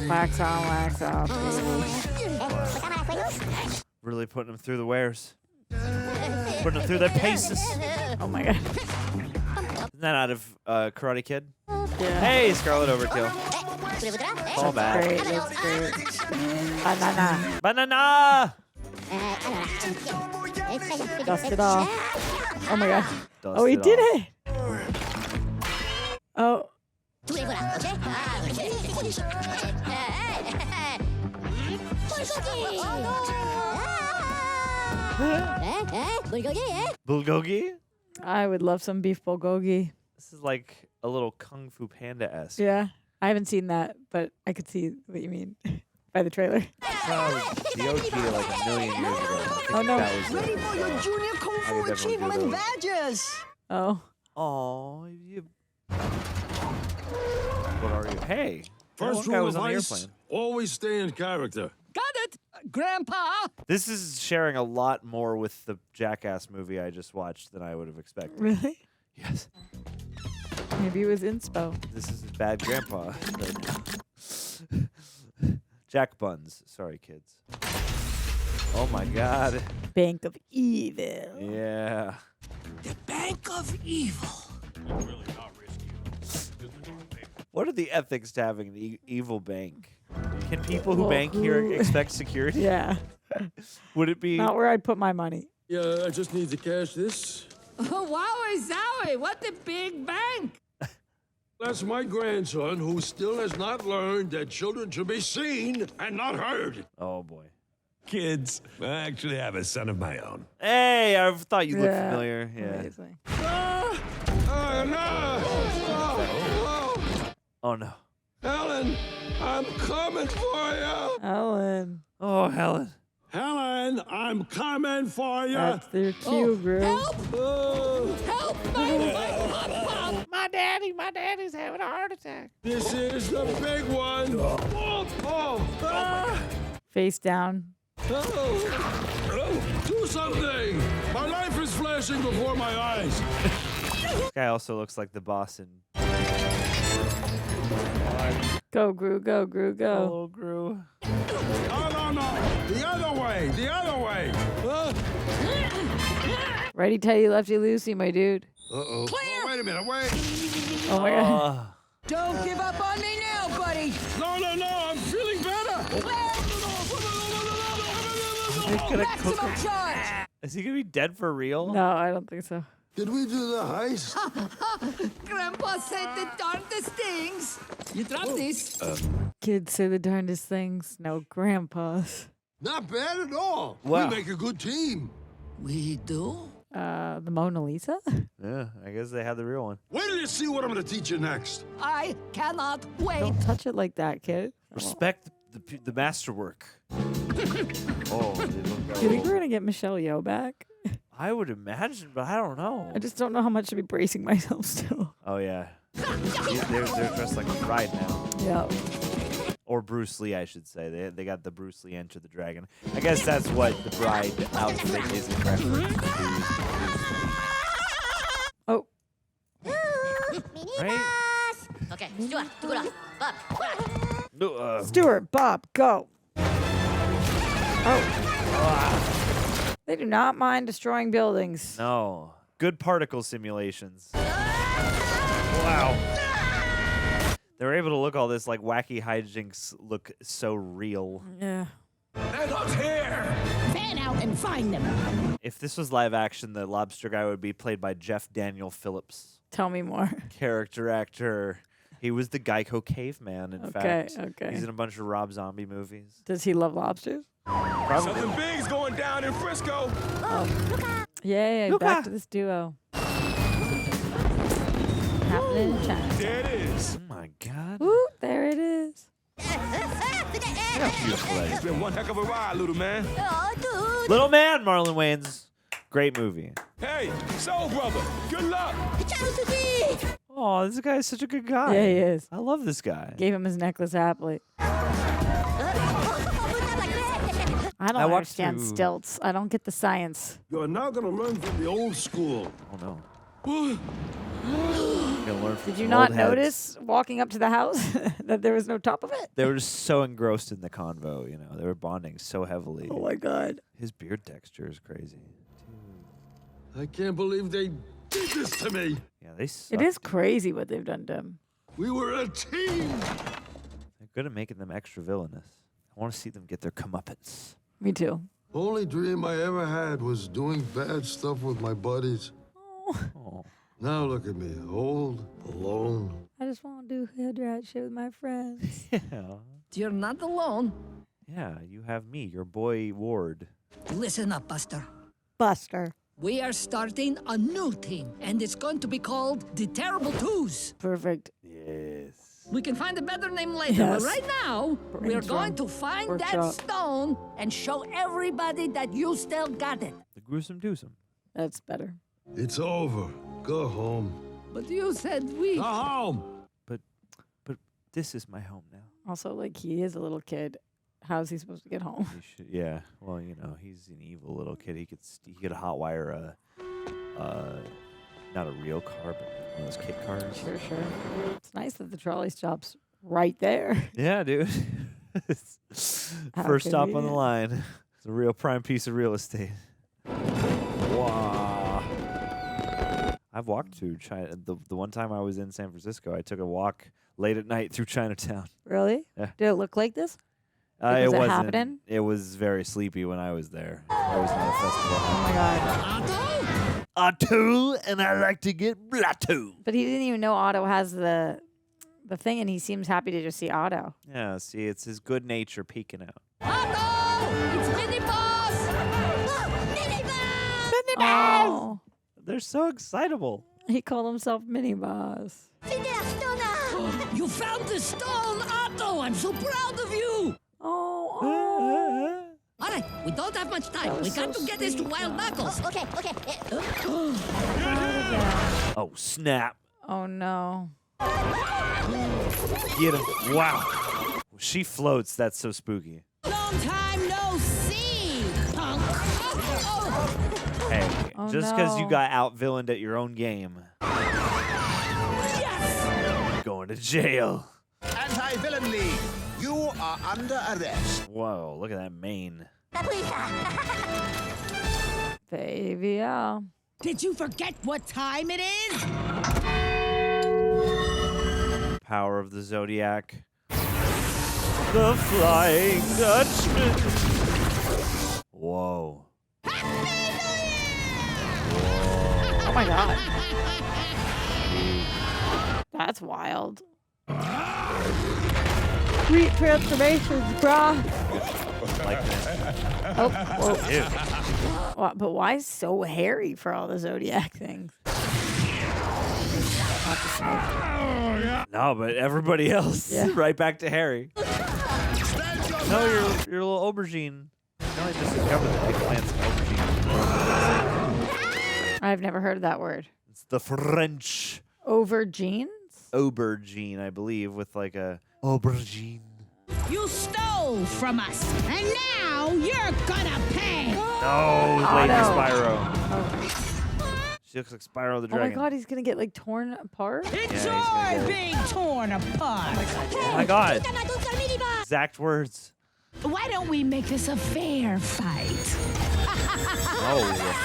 wax on, wax off. Really putting them through the wares. Putting them through their paces. Oh my god. Isn't that out of Karate Kid? Yeah. Hey, Scarlet Overkill. Call back. Great. That's great. Banana. Banana! Dust it off. Oh my god. Dust Oh, he it did off. it. Oh. Bulgogi? I would love some beef bulgogi. This is like a little Kung Fu Panda-esque. Yeah. I haven't seen that, but I could see what you mean by the trailer. The OG like a million years ago. Oh no. That was Ready for your junior Kung Fu achievement badges! Oh. Oh, you. What are you? Hey. First one guy rule was of on the heist, airplane. always stay in character. Got it, Grandpa. This is sharing a lot more with the Jackass movie I just watched than I would have expected. Really? Yes. Maybe it was inspo. This is bad grandpa. Jack Buns. Sorry, kids. Oh my god. Bank of Evil. Yeah. The Bank of Evil. What are the ethics to having an evil bank? Can people who bank here expect security? Yeah. Would it be? Not where I'd put my money. Yeah, I just need to cash this. Wowie zowie, what the big bank? That's my grandson who still has not learned that children should be seen and not heard. Oh boy. Kids, I actually have a son of my own. Hey, I thought you looked Yeah. familiar. Yeah. Amazing. Oh no. Helen, I'm coming for you. Ellen. Oh, Helen. Helen, I'm coming for you. That's their cue, Gru. Help! Help! My daddy's having a heart attack. This is the big one. Face down. Do something. My life is flashing before my eyes. This guy also looks like the boss in. Go, Gru, go, Gru, go. Oh, Gru. Oh, no. The other way. The other way. Righty tighty, lefty loosey, my dude. Uh-oh. Oh, wait a minute. Wait. Oh my god. Don't give up on me now, buddy. No. I'm feeling better. He's gonna cook Maximum him. charge. Is he gonna be dead for real? No, I don't think so. Did we do the heist? Grandpa said the darndest things. You drop this. Kids say the darndest things. No, grandpas. Not bad at all. Wow. We make a good team. We do? The Mona Lisa? Yeah, I guess they had the real one. Wait till you see what I'm going to teach you next. I cannot wait. Don't touch it like that, kid. Respect the masterwork. Oh, they look Do you think we're gonna get Michelle Yeoh back? I would imagine, but I don't know. I just don't know how much to be bracing myself still. Oh yeah, they're dressed like a bride now. Yeah. Or Bruce Lee, I should say. They got the Bruce Lee Enter the Dragon. I guess that's what the bride outfit is in reference to. Oh. Right? Okay, Stuart, Bob, No, Stuart, Bob, go. Oh. They do not mind destroying buildings. No. Good particle simulations. Wow. They were able to look all this like wacky hijinks look so real. Yeah. They're not here! Fan out and find them. If this was live action, the lobster guy would be played by Jeff Daniel Phillips. Tell me more. Character actor. He was the Geico caveman, in fact. Okay. He's in a bunch of Rob Zombie movies. Does he love lobsters? Probably. Something big's going down in Frisco! Yay, back to this duo. Happening in China. There it is. Oh my God. Ooh, there it is. Look how beautiful that is. It's been one heck of a ride, little man. Little Man, Marlon Wayans. Great movie. Hey, soul brother, good luck. Oh, this guy is such a good guy. Yeah, he is. I love this guy. Gave him his necklace happily. I don't watched understand through- stilts. I don't get the science. You're now gonna learn from the old school. Oh no. What? You're gonna learn from Did you some not old heads. notice walking up to the house that there was no top of it? They were just so engrossed in the convo, you know. They were bonding so heavily. Oh my God. His beard texture is crazy. I can't believe they did this to me. Yeah, they suck. It is crazy what they've done to him. We were a team. They're good at making them extra villainous. I want to see them get their comeuppance. Me too. Only dream I ever had was doing bad stuff with my buddies. Oh. Now look at me, old, alone. I just want to do head rat shit with my friends. Yeah. You're not alone. Yeah, you have me, your boy Ward. Listen up, Buster. Buster. We are starting a new team, and it's going to be called the Terrible Twos. Perfect. Yes. We can find a better name later, Yes. but right now, we're Brainstorm. going to find that Workshop. stone and show everybody that you still got it. The gruesome twosome. That's better. It's over. Go home. But you said we... Go home. But this is my home now. Also, like, he is a little kid. How's he supposed to get home? He should, yeah. Well, you know, he's an evil little kid. He could hotwire not a real car, but one of those kit cars. Sure. It's nice that the trolley stop's right there. Yeah, dude. How First stop on the convenient. line. It's a real prime piece of real estate. Wow. I've walked through China. The one time I was in San Francisco, I took a walk late at night through Chinatown. Really? Yeah. Did it look like this? Was It it wasn't. happening? It was very sleepy when I was there. I was not a festival. Oh my God. Otto, and I like to get blotto. But he didn't even know Otto has the thing, and he seems happy to just see Otto. Yeah, see, it's his good nature peeking out. Otto! It's Mini Boss! Oh, They're so excitable. he called himself Mini Boss. You found the stone, Otto! I'm so proud of you! Oh. All right, we don't have much time. We got to get this to Wild Knuckles. Okay. Oh, snap. Oh no. Get him. Wow. She floats. That's so spooky. Long time no see, punk. Hey, Oh, just because you no. got out-villained at your own game. Yes! Going to jail. Anti-Villain League, you are under arrest. Whoa, look at that mane. Baby, yeah. Did you forget what time it is? Power of the Zodiac. The Flying Dutchman. Whoa. Oh my God. That's wild. Sweet transformations, brah. Like that. Oh. Ew. But why so hairy for all the Zodiac things? No, but everybody else. Yeah. Right back to Harry. No, you're a little aubergine. No, I just discovered that eggplant's an aubergine. I've never heard that word. It's the French Aubergines? aubergine, I believe, with like a aubergine. You stole from us, and now you're gonna pay. No, Lady Spyro. She looks like Spyro the Oh my Dragon. God, he's gonna get like torn apart. Enjoy being torn apart. Oh my God. Exact words. Why don't we make this a fair fight? Oh.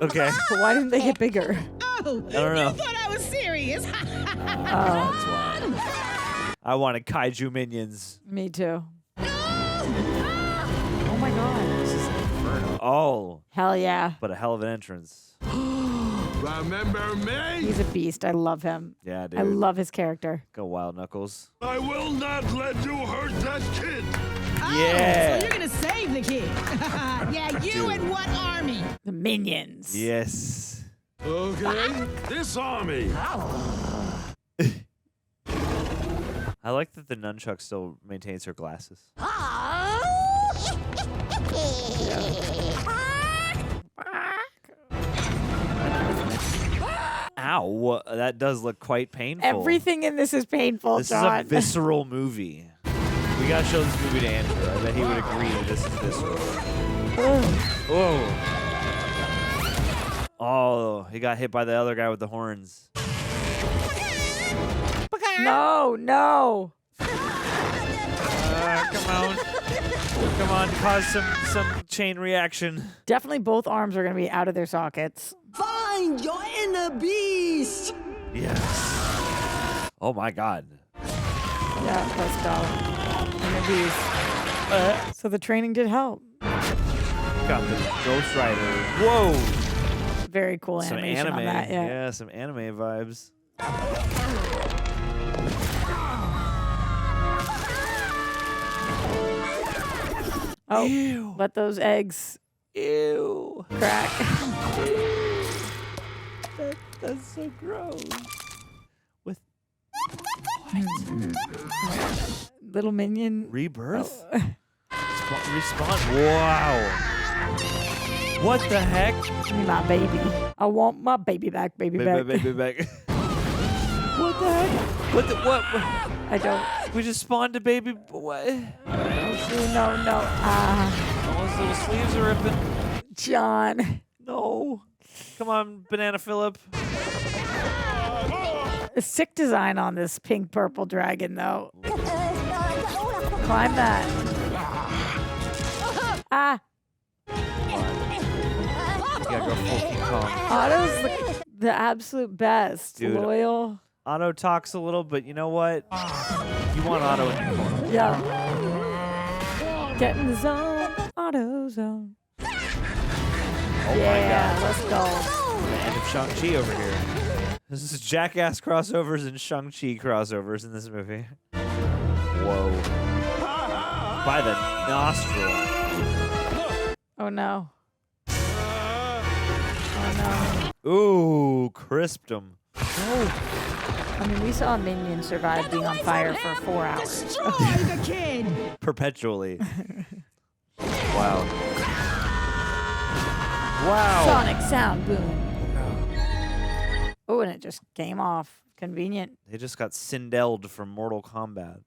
Okay. But why didn't they get bigger? Oh, I don't know. You thought I was serious. That's why. I wanted kaiju minions. Me too. Oh my god. This is inferno. Oh. Hell yeah. But a hell of an entrance. Remember me? He's a beast. I love him. Yeah, dude. I love his character. Go Wild Knuckles. I will not let you hurt that kid. Yeah. So you're gonna save the kid. Yeah, you Dude. and what army? The minions. Yes. Okay. This army. I like that the nunchuck still maintains her glasses. Ow, that does look quite painful. Everything in this is painful, This John. is a visceral movie. We gotta show this movie to Andrew. I bet he would agree that this is visceral. Whoa. Oh, he got hit by the other guy with the horns. No, no. Come on. Come on, cause some chain reaction. Definitely both arms are going to be out of their sockets. Find your inner beast. Yes. Oh my god. Yeah, let's go. Interviews. So the training did help. Got the Ghost Rider. Whoa. Very cool Some animation anime. on that. Yeah. Yeah, some anime vibes. Oh, Ew. let those eggs crack. That's so gross. With Little minion. Rebirth? Respawn. Wow. What the heck? Give me my baby. I want my baby back, baby back. Baby back. What the heck? What? I don't. We just spawned a baby. What? No. Oh, his little sleeves are ripping. John. No. Come on, Banana Phillip. A sick design on this pink purple dragon, though. Climb that. Ah. You gotta go full King Kong. Otto's the absolute best. Dude. Loyal. Otto talks a little, but you know what? You want Otto in your corner. Yeah. Get in the zone. Auto zone. Oh Yeah, my god. let's go. The end of Shang-Chi over here. This is Jackass crossovers and Shang-Chi crossovers in this movie. Whoa. By the nostril. Oh no. Oh no. Ooh, crisped him. I mean, we saw a minion survive being on fire for 4 hours. Destroy the kid. Perpetually. Wow. Wow. Sonic sound boom. Oh, and it just came off. Convenient. They just got Sindelled from Mortal Kombat.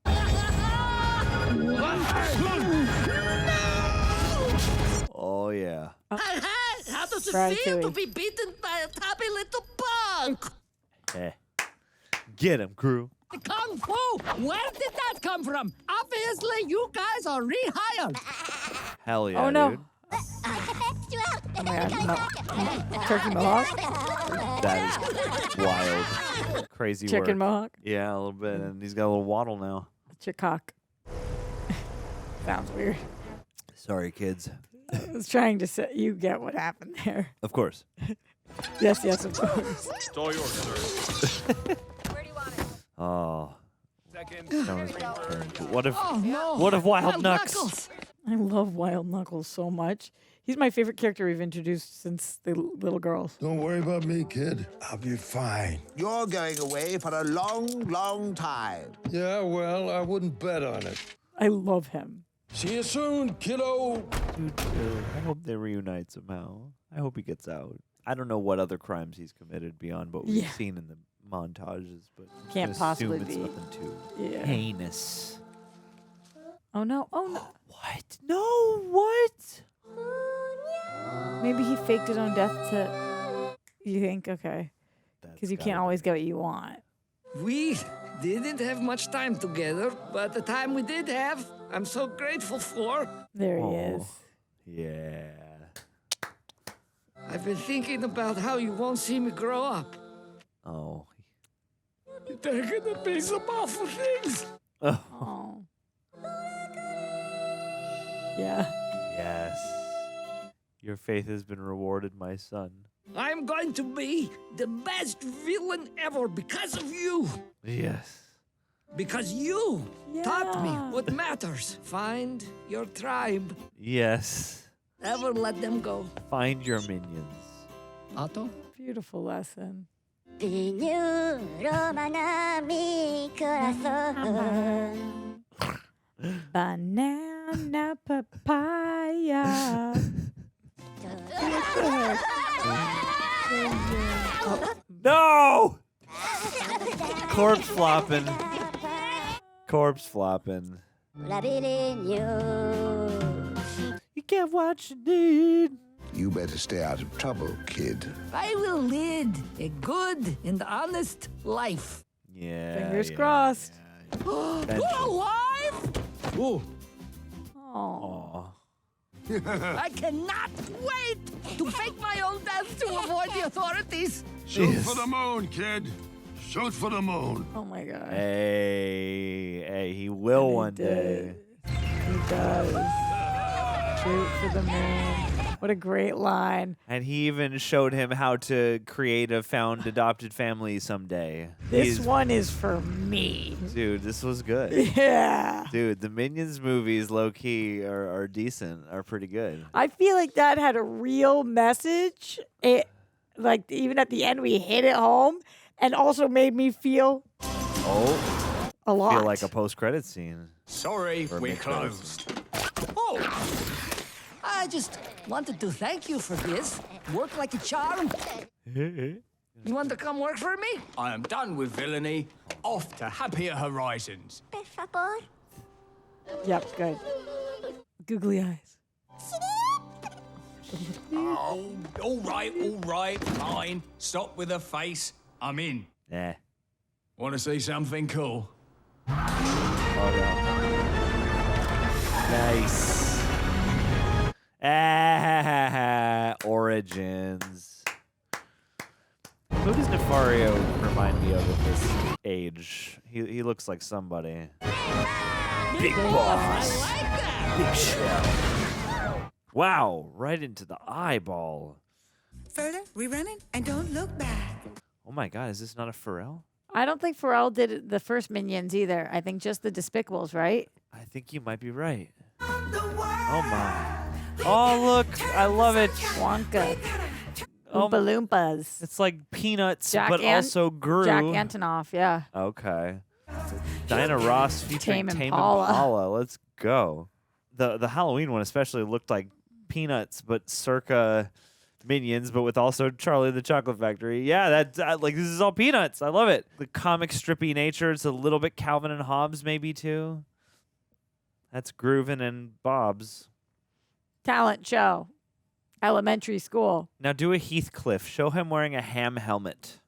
Oh, yeah. How does it Ratatouille. feel to be beaten by a tubby little punk? Eh. Get him, crew. Kung Fu! Where did that come from? Obviously, you guys are rehired. Hell yeah, Oh, no. dude. Oh my god. Turkey mohawk? That is wild. Crazy Chicken work. mohawk? Yeah, a little bit. And he's got a little waddle now. Chick-cock. Sounds weird. Sorry, kids. I was trying to say, you get what happened there. Of course. Yes, of course. It's all yours, sir. Oh. Second. What if Oh, no. what if Wild Knucks? Knuckles. I love Wild Knuckles so much. He's my favorite character we've introduced since the little girls. Don't worry about me, kid. I'll be fine. You're going away for a long, long time. Yeah, well, I wouldn't bet on it. I love him. See you soon, kiddo. Dude, I hope they reunite somehow. I hope he gets out. I don't know what other crimes he's committed beyond what we've Yeah. seen in the montages, but I'm Can't just gonna possibly assume it's be. nothing too Yeah. heinous. Oh no. What? No, what? Maybe he faked his own death to. You think? Okay. Because you can't always get what you want. We didn't have much time together, but the time we did have, I'm so grateful for. There he is. Yeah. I've been thinking about how you won't see me grow up. Oh. There are gonna be some awful things. Oh. Yeah. Yes. Your faith has been rewarded, my son. I'm going to be the best villain ever because of you. Yes. Because you taught me what matters. Find your tribe. Yes. Never let them go. Find your minions. Otto? Beautiful lesson. Banana papaya. No! Corpse flopping. Corpse flopping. You can't watch it, dude. You better stay out of trouble, kid. I will lead a good and honest life. Yeah. Fingers crossed. You're alive? Ooh. Oh. I cannot wait to fake my own death to avoid the authorities. Shoot for the moon, kid. Shoot for the moon. Oh my god. Hey, he will one day. He does. Shoot for the moon. What a great line. And he even showed him how to create a found adopted family someday. This one is for me. Dude, this was good. Yeah. Dude, the Minions movies, low-key, are decent, are pretty good. I feel like that had a real message. It, like, even at the end, we hit it home and also made me feel a lot. Feel like a post-credit scene. Sorry, Or we're mid-credit closed. Oh, I just wanted to thank you for this. Worked like a charm. You want to come work for me? I am done with villainy. Off to happier horizons. Yep, good. Googly eyes. Oh, all right, fine. Stop with the face. I'm in. Yeah. Want to see something cool? Oh, no. Nice. Origins. Who does Nefario remind me of at this age? He looks like somebody. Big boss. Big shell. Wow, right into the eyeball. Further, we're running, and don't look back. Oh my god, is this not a Pharrell? I don't think Pharrell did the first Minions either. I think just the Despicables, right? I think you might be right. Oh my. Oh, look. I love it. Wonka. Oompa Loompas. It's like Peanuts, Jack but also Gru. Jack Antonoff, yeah. Okay. Diana Ross featuring Tame Tame Impala. Impala. Let's go. The Halloween one especially looked like Peanuts, but circa Minions, but with also Charlie and the Chocolate Factory. Yeah, that's like this is all Peanuts. I love it. The comic strippy nature. It's a little bit Calvin and Hobbes maybe too. That's Groovin' and Bob's. Talent show. Elementary school. Now do a Heathcliff. Show him wearing a ham helmet.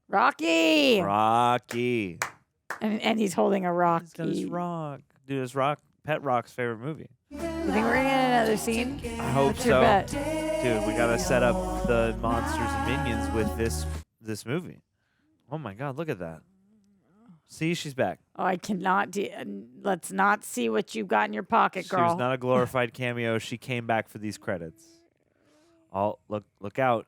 Rocky. Rocky. And he's holding a Rocky. He's Rock. Dude, it's Pet Rock's favorite movie. You think we're gonna get another scene? I hope What's your so. bet? Dude, we gotta set up the monsters and minions with this movie. Oh my god, look at that. See, she's back. Oh, I cannot. Let's not see what you've got in your pocket, girl. She was not a glorified cameo. She came back for these credits. Oh, look out.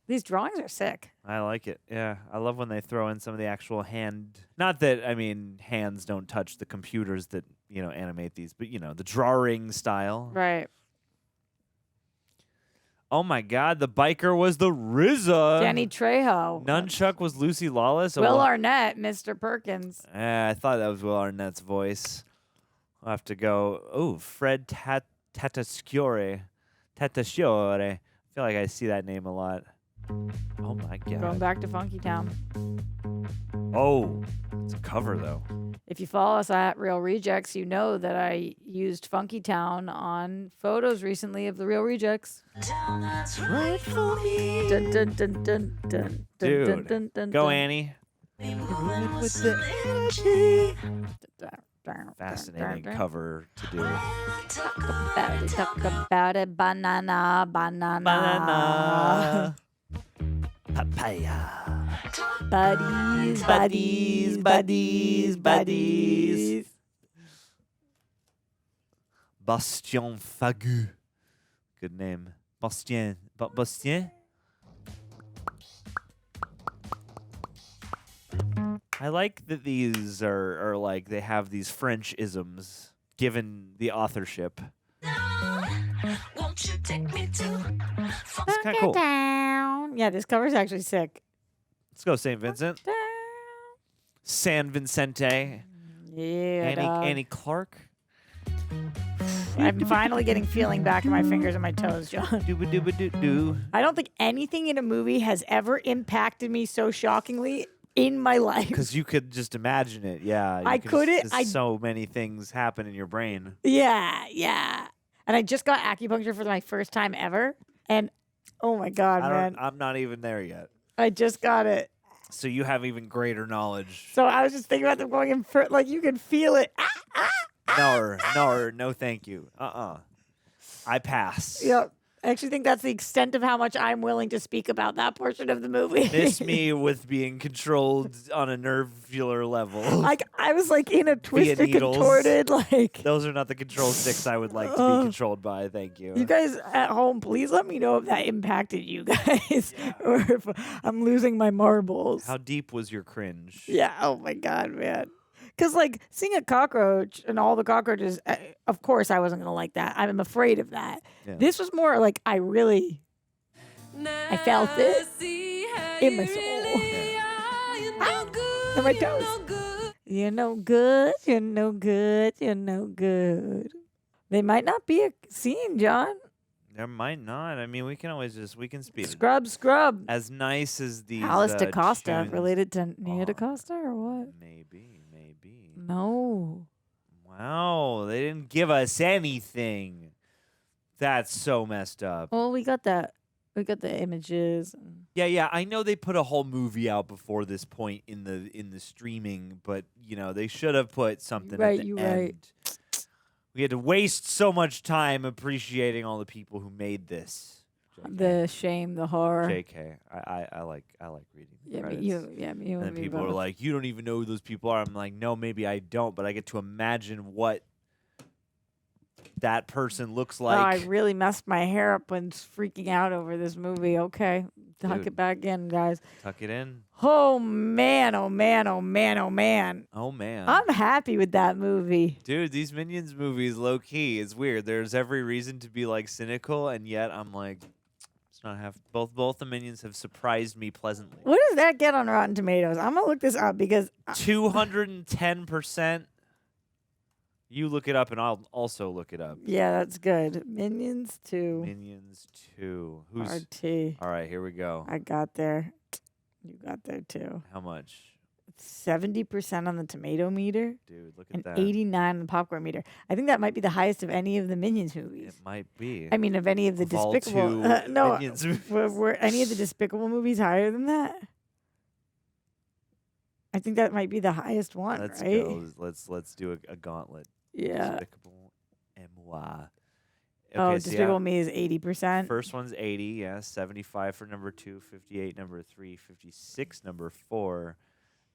These drawings are sick. I like it. Yeah, I love when they throw in some of the actual hand. Not that, I mean, hands don't touch the computers that, animate these, but, the drawing style. Right. Oh, my God. The biker was the RZA. Danny Trejo. Nunchuck was Lucy Lawless. Will Arnett, Mr. Perkins. I thought that was Will Arnett's voice. I'll have to go. Oh, Fred Tatasciore. I feel like I see that name a lot. Oh, my God. Going back to Funky Town. Oh, it's a cover, though. If you follow us at Real Rejects, you know that I used Funky Town on photos recently of the Real Rejects. Right for me. Dun, dun, dun, dun, dun, Dude, dun, dun, dun, go dun. Annie. Moving with the energy. Fascinating cover to do. Talk about it. Banana. Banana. Papaya. Buddies. Bastien Fagu. Good name. Bastien. Bastien? I like that these are like they have these French isms given the authorship. Won't you take me to It's kind of cool. down? Yeah, this cover's actually sick. Let's go, St. Vincent. San Vicente. Yeah. Annie Clark. I'm finally getting feeling back in my fingers and my toes, John. Doo-ba-doo-ba-doo-doo. I don't think anything in a movie has ever impacted me so shockingly in my life. Because you could just imagine it, yeah. I couldn't. So many things happen in your brain. Yeah. And I just got acupuncture for my first time ever. And oh my God, man. I'm not even there yet. I just got it. So you have even greater knowledge. So I was just thinking about them going in for, like, you can feel it. No, thank you. I pass. Yep. I actually think that's the extent of how much I'm willing to speak about that portion of the movie. Miss me with being controlled on a nervular level. Like I was like in a twisted, needles. contorted, like. Those are not the control sticks I would like to be controlled by. Thank you. You guys at home, please let me know if that impacted you guys, or if I'm losing my marbles. How deep was your cringe? Yeah. Oh my God, man. Because, like, seeing a cockroach and all the cockroaches, of course I wasn't going to like that. I'm afraid of that. Yeah. This was more like I felt it in my soul. And my toes. You're no good. They might not be a scene, John. There might not. I mean, we can speed it. Scrub. As nice as these Alice DaCosta, tunes. related to Nia DaCosta or what? Maybe. No. Wow, they didn't give us anything. That's so messed up. Well, we got that. We got the images. Yeah. I know they put a whole movie out before this point in the streaming, but they should have put something at the end. Right. We had to waste so much time appreciating all the people who made this. JK. The shame, the horror. JK, I like reading the credits. Me and then people are like, you don't even know who those people are. I'm like, no, maybe I don't, but I get to imagine what that person looks like. Oh, I really messed my hair up when freaking out over this movie. Okay, tuck it back in, guys. Tuck it in. Oh man. Oh man. I'm happy with that movie. Dude, these Minions movies, low key, it's weird. There's every reason to be like cynical, and yet I'm like, it's not half. Both the Minions have surprised me pleasantly. What does that get on Rotten Tomatoes? I'm gonna look this up because 210%. You look it up, and I'll also look it up. Yeah, that's good. Minions 2. Who's RT? All right, here we go. I got there. You got there too. How much? 70% on the tomato meter. Dude, look at and that. 89 on the popcorn meter. I think that might be the highest of any of the Minions movies. It might be. I mean, of any of the Despicable. No, were any of the Despicable movies higher than that? I think that might be the highest one. Let's right? go. Let's do a gauntlet. Yeah. Despicable moi. Okay, Despicable Me is 80%. First one's 80, yeah. 75 for number 2, 58 number 3, 56 number 4.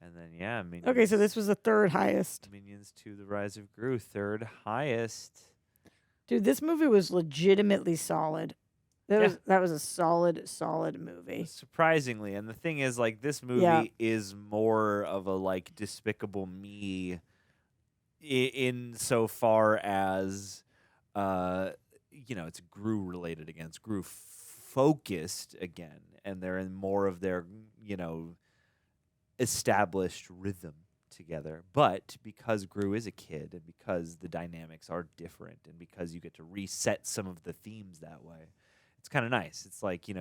And then, yeah, Minions. Okay, so this was the third highest. Minions 2, The Rise of Gru, third highest. Dude, this movie was legitimately solid. That was a solid movie. Surprisingly. And the thing is, like, this movie is more of a, like, Despicable Me insofar as, it's Gru related again. It's Gru focused again. And they're in more of their, established rhythm together. But because Gru is a kid and because the dynamics are different and because you get to reset some of the themes that way, it's kind of nice. It's like, you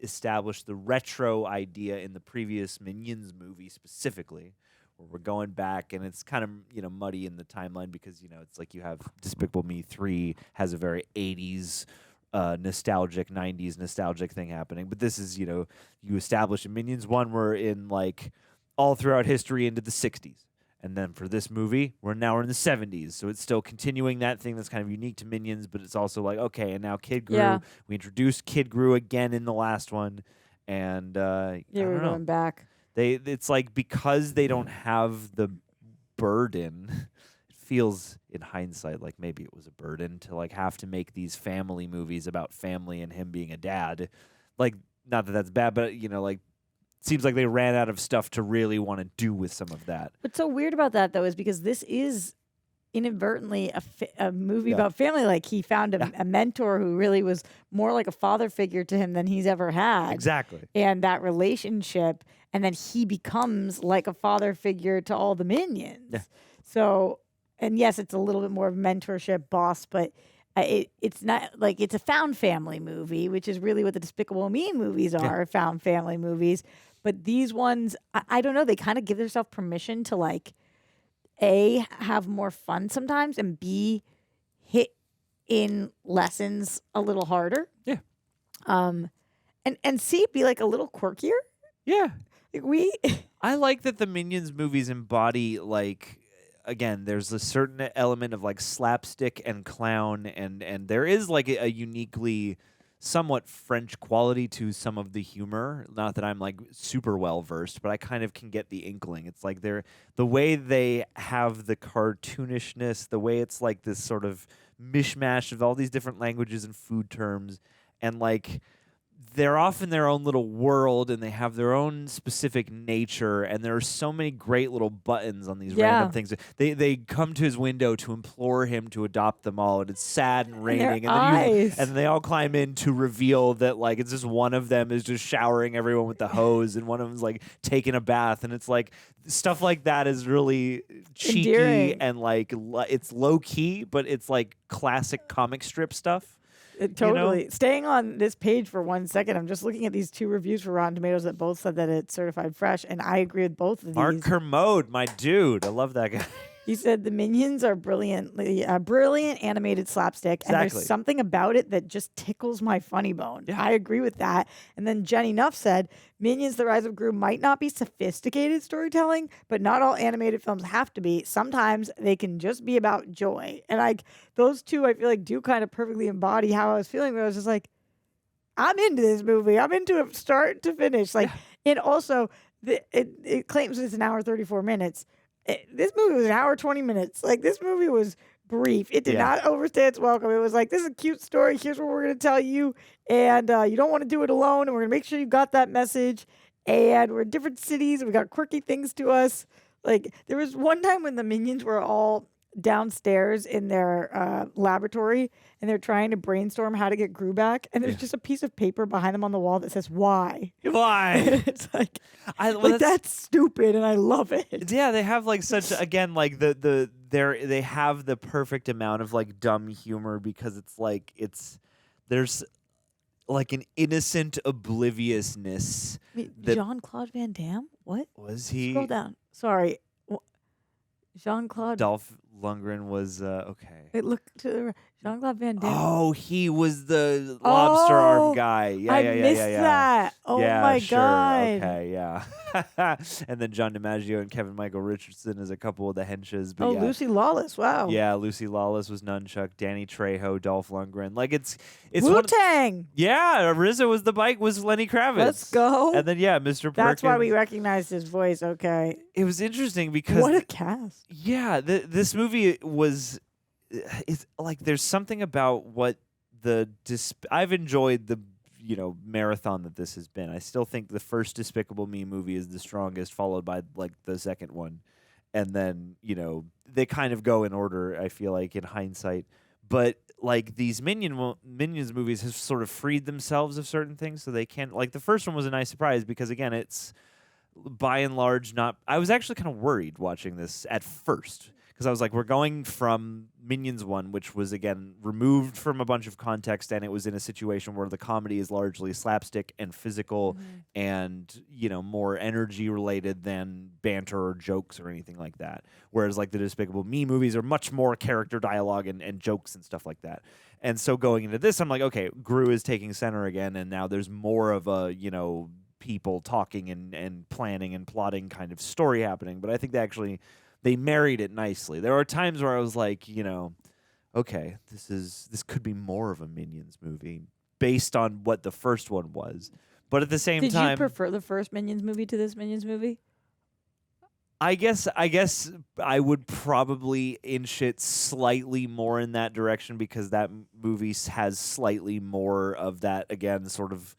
establish the retro idea in the previous Minions movie specifically, where we're going back and it's kind of, muddy in the timeline because, it's like you have Despicable Me 3 has a very 80s nostalgic, 90s nostalgic thing happening. But this is, you establish in Minions 1 we're in like all throughout history into the 60s. And then for this movie, we're in the 70s. So it's still continuing that thing that's kind of unique to Minions, but it's also like, okay, and now Kid Gru. Yeah. We introduced Kid Gru again in the last one. And I Yeah, we're don't know. going back. It's like because they don't have the burden, it feels in hindsight like maybe it was a burden to like have to make these family movies about family and him being a dad. Like, not that that's bad, but like seems like they ran out of stuff to really want to do with some of that. What's so weird about that, though, is because this is inadvertently a movie about family. Like, he found a mentor who really was more like a father figure to him than he's ever had. Exactly. And that relationship, and then he becomes like a father figure to all the minions. Yeah. So, and yes, it's a little bit more of mentorship, boss, but it's not like it's a found family movie, which is really what the Despicable Me movies are, found family movies. But these ones, I don't know, they kind of give themselves permission to like, A, have more fun sometimes, and B, hit in lessons a little harder. Yeah. And C, be like a little quirkier. Yeah. Like I like that the Minions movies embody like, again, there's a certain element of like slapstick and clown, and there is like a uniquely somewhat French quality to some of the humor. Not that I'm like super well versed, but I kind of can get the inkling. It's like the way they have the cartoonishness, the way it's like this sort of mishmash of all these different languages and food terms, and like they're off in their own little world and they have their own specific nature, and there are so many great little buttons on these random things. They come to his window to implore him to adopt them all, and it's sad and raining, and then they all climb in to reveal that like it's just one of them is just showering everyone with the hose, and one of them's like taking a bath, and it's like stuff like that is really cheeky endearing. And like it's low key, but it's like classic comic strip stuff. Totally. Staying on this page for 1 second, I'm just looking at these 2 reviews for Rotten Tomatoes that both said that it's certified fresh, and I agree with both of these. Mark Kermode, my dude. I love that guy. He said the Minions are brilliant animated slapstick, and there's something about it that just tickles my funny bone. Yeah. I agree with that. And then Jenny Nuff said, Minions: The Rise of Gru might not be sophisticated storytelling, but not all animated films have to be. Sometimes they can just be about joy. And like those two, I feel like do kind of perfectly embody how I was feeling. Where I was just like, I'm into this movie. I'm into it start to finish. Like, and also it claims it's an hour 34 minutes. This movie was an hour 20 minutes. Like, this movie was brief. It did not overstay its welcome. It was like, this is a cute story. Here's what we're going to tell you. And you don't want to do it alone. And we're going to make sure you got that message. And we're in different cities. And we got quirky things to us. Like, there was one time when the Minions were all downstairs in their laboratory, and they're trying to brainstorm how to get Gru back, and there's just a piece of paper behind them on the wall that says why. It's like that's stupid, and I love it. Yeah, they have like such like they have the perfect amount of like dumb humor, because it's like there's like an innocent obliviousness. Wait, Jean-Claude Van Damme? What was he? Scroll down. Sorry. Jean-Claude. Dolph Lundgren was okay. Wait, look to the Jean-Claude Van Damme. Oh, he was the lobster arm guy. Yeah, I missed that. Oh my god. Okay, yeah. And then John DiMaggio and Kevin Michael Richardson as a couple of the henches. But Lucy Lawless. Wow. Yeah, Lucy Lawless was Nunchuck. Danny Trejo, Dolph Lundgren. Like it's Wu-Tang. Yeah, RZA was the bike was Lenny Kravitz. Let's go. And then Mr. Perkins. That's why we recognized his voice. Okay. It was interesting because what a cast. Yeah, this movie was. It's like there's something about what I've enjoyed the marathon that this has been. I still think the first Despicable Me movie is the strongest, followed by like the second one, and then they kind of go in order. I feel like in hindsight, but like these Minions movies have sort of freed themselves of certain things, so they can't. Like the first one was a nice surprise because again, it's by and large not. I was actually kind of worried watching this at first. Because I was like, we're going from Minions 1, which was, again, removed from a bunch of context, and it was in a situation where the comedy is largely slapstick and physical and, more energy-related than banter or jokes or anything like that. Whereas, like, the Despicable Me movies are much more character dialogue and jokes and stuff like that. And so going into this, I'm like, okay, Gru is taking center again, and now there's more of a, people talking and planning and plotting kind of story happening. But I think they married it nicely. There are times where I was like, okay, this could be more of a Minions movie based on what the first one was. But at the same time, did you prefer the first Minions movie to this Minions movie? I guess I would probably inch it slightly more in that direction because that movie has slightly more of that, again, sort of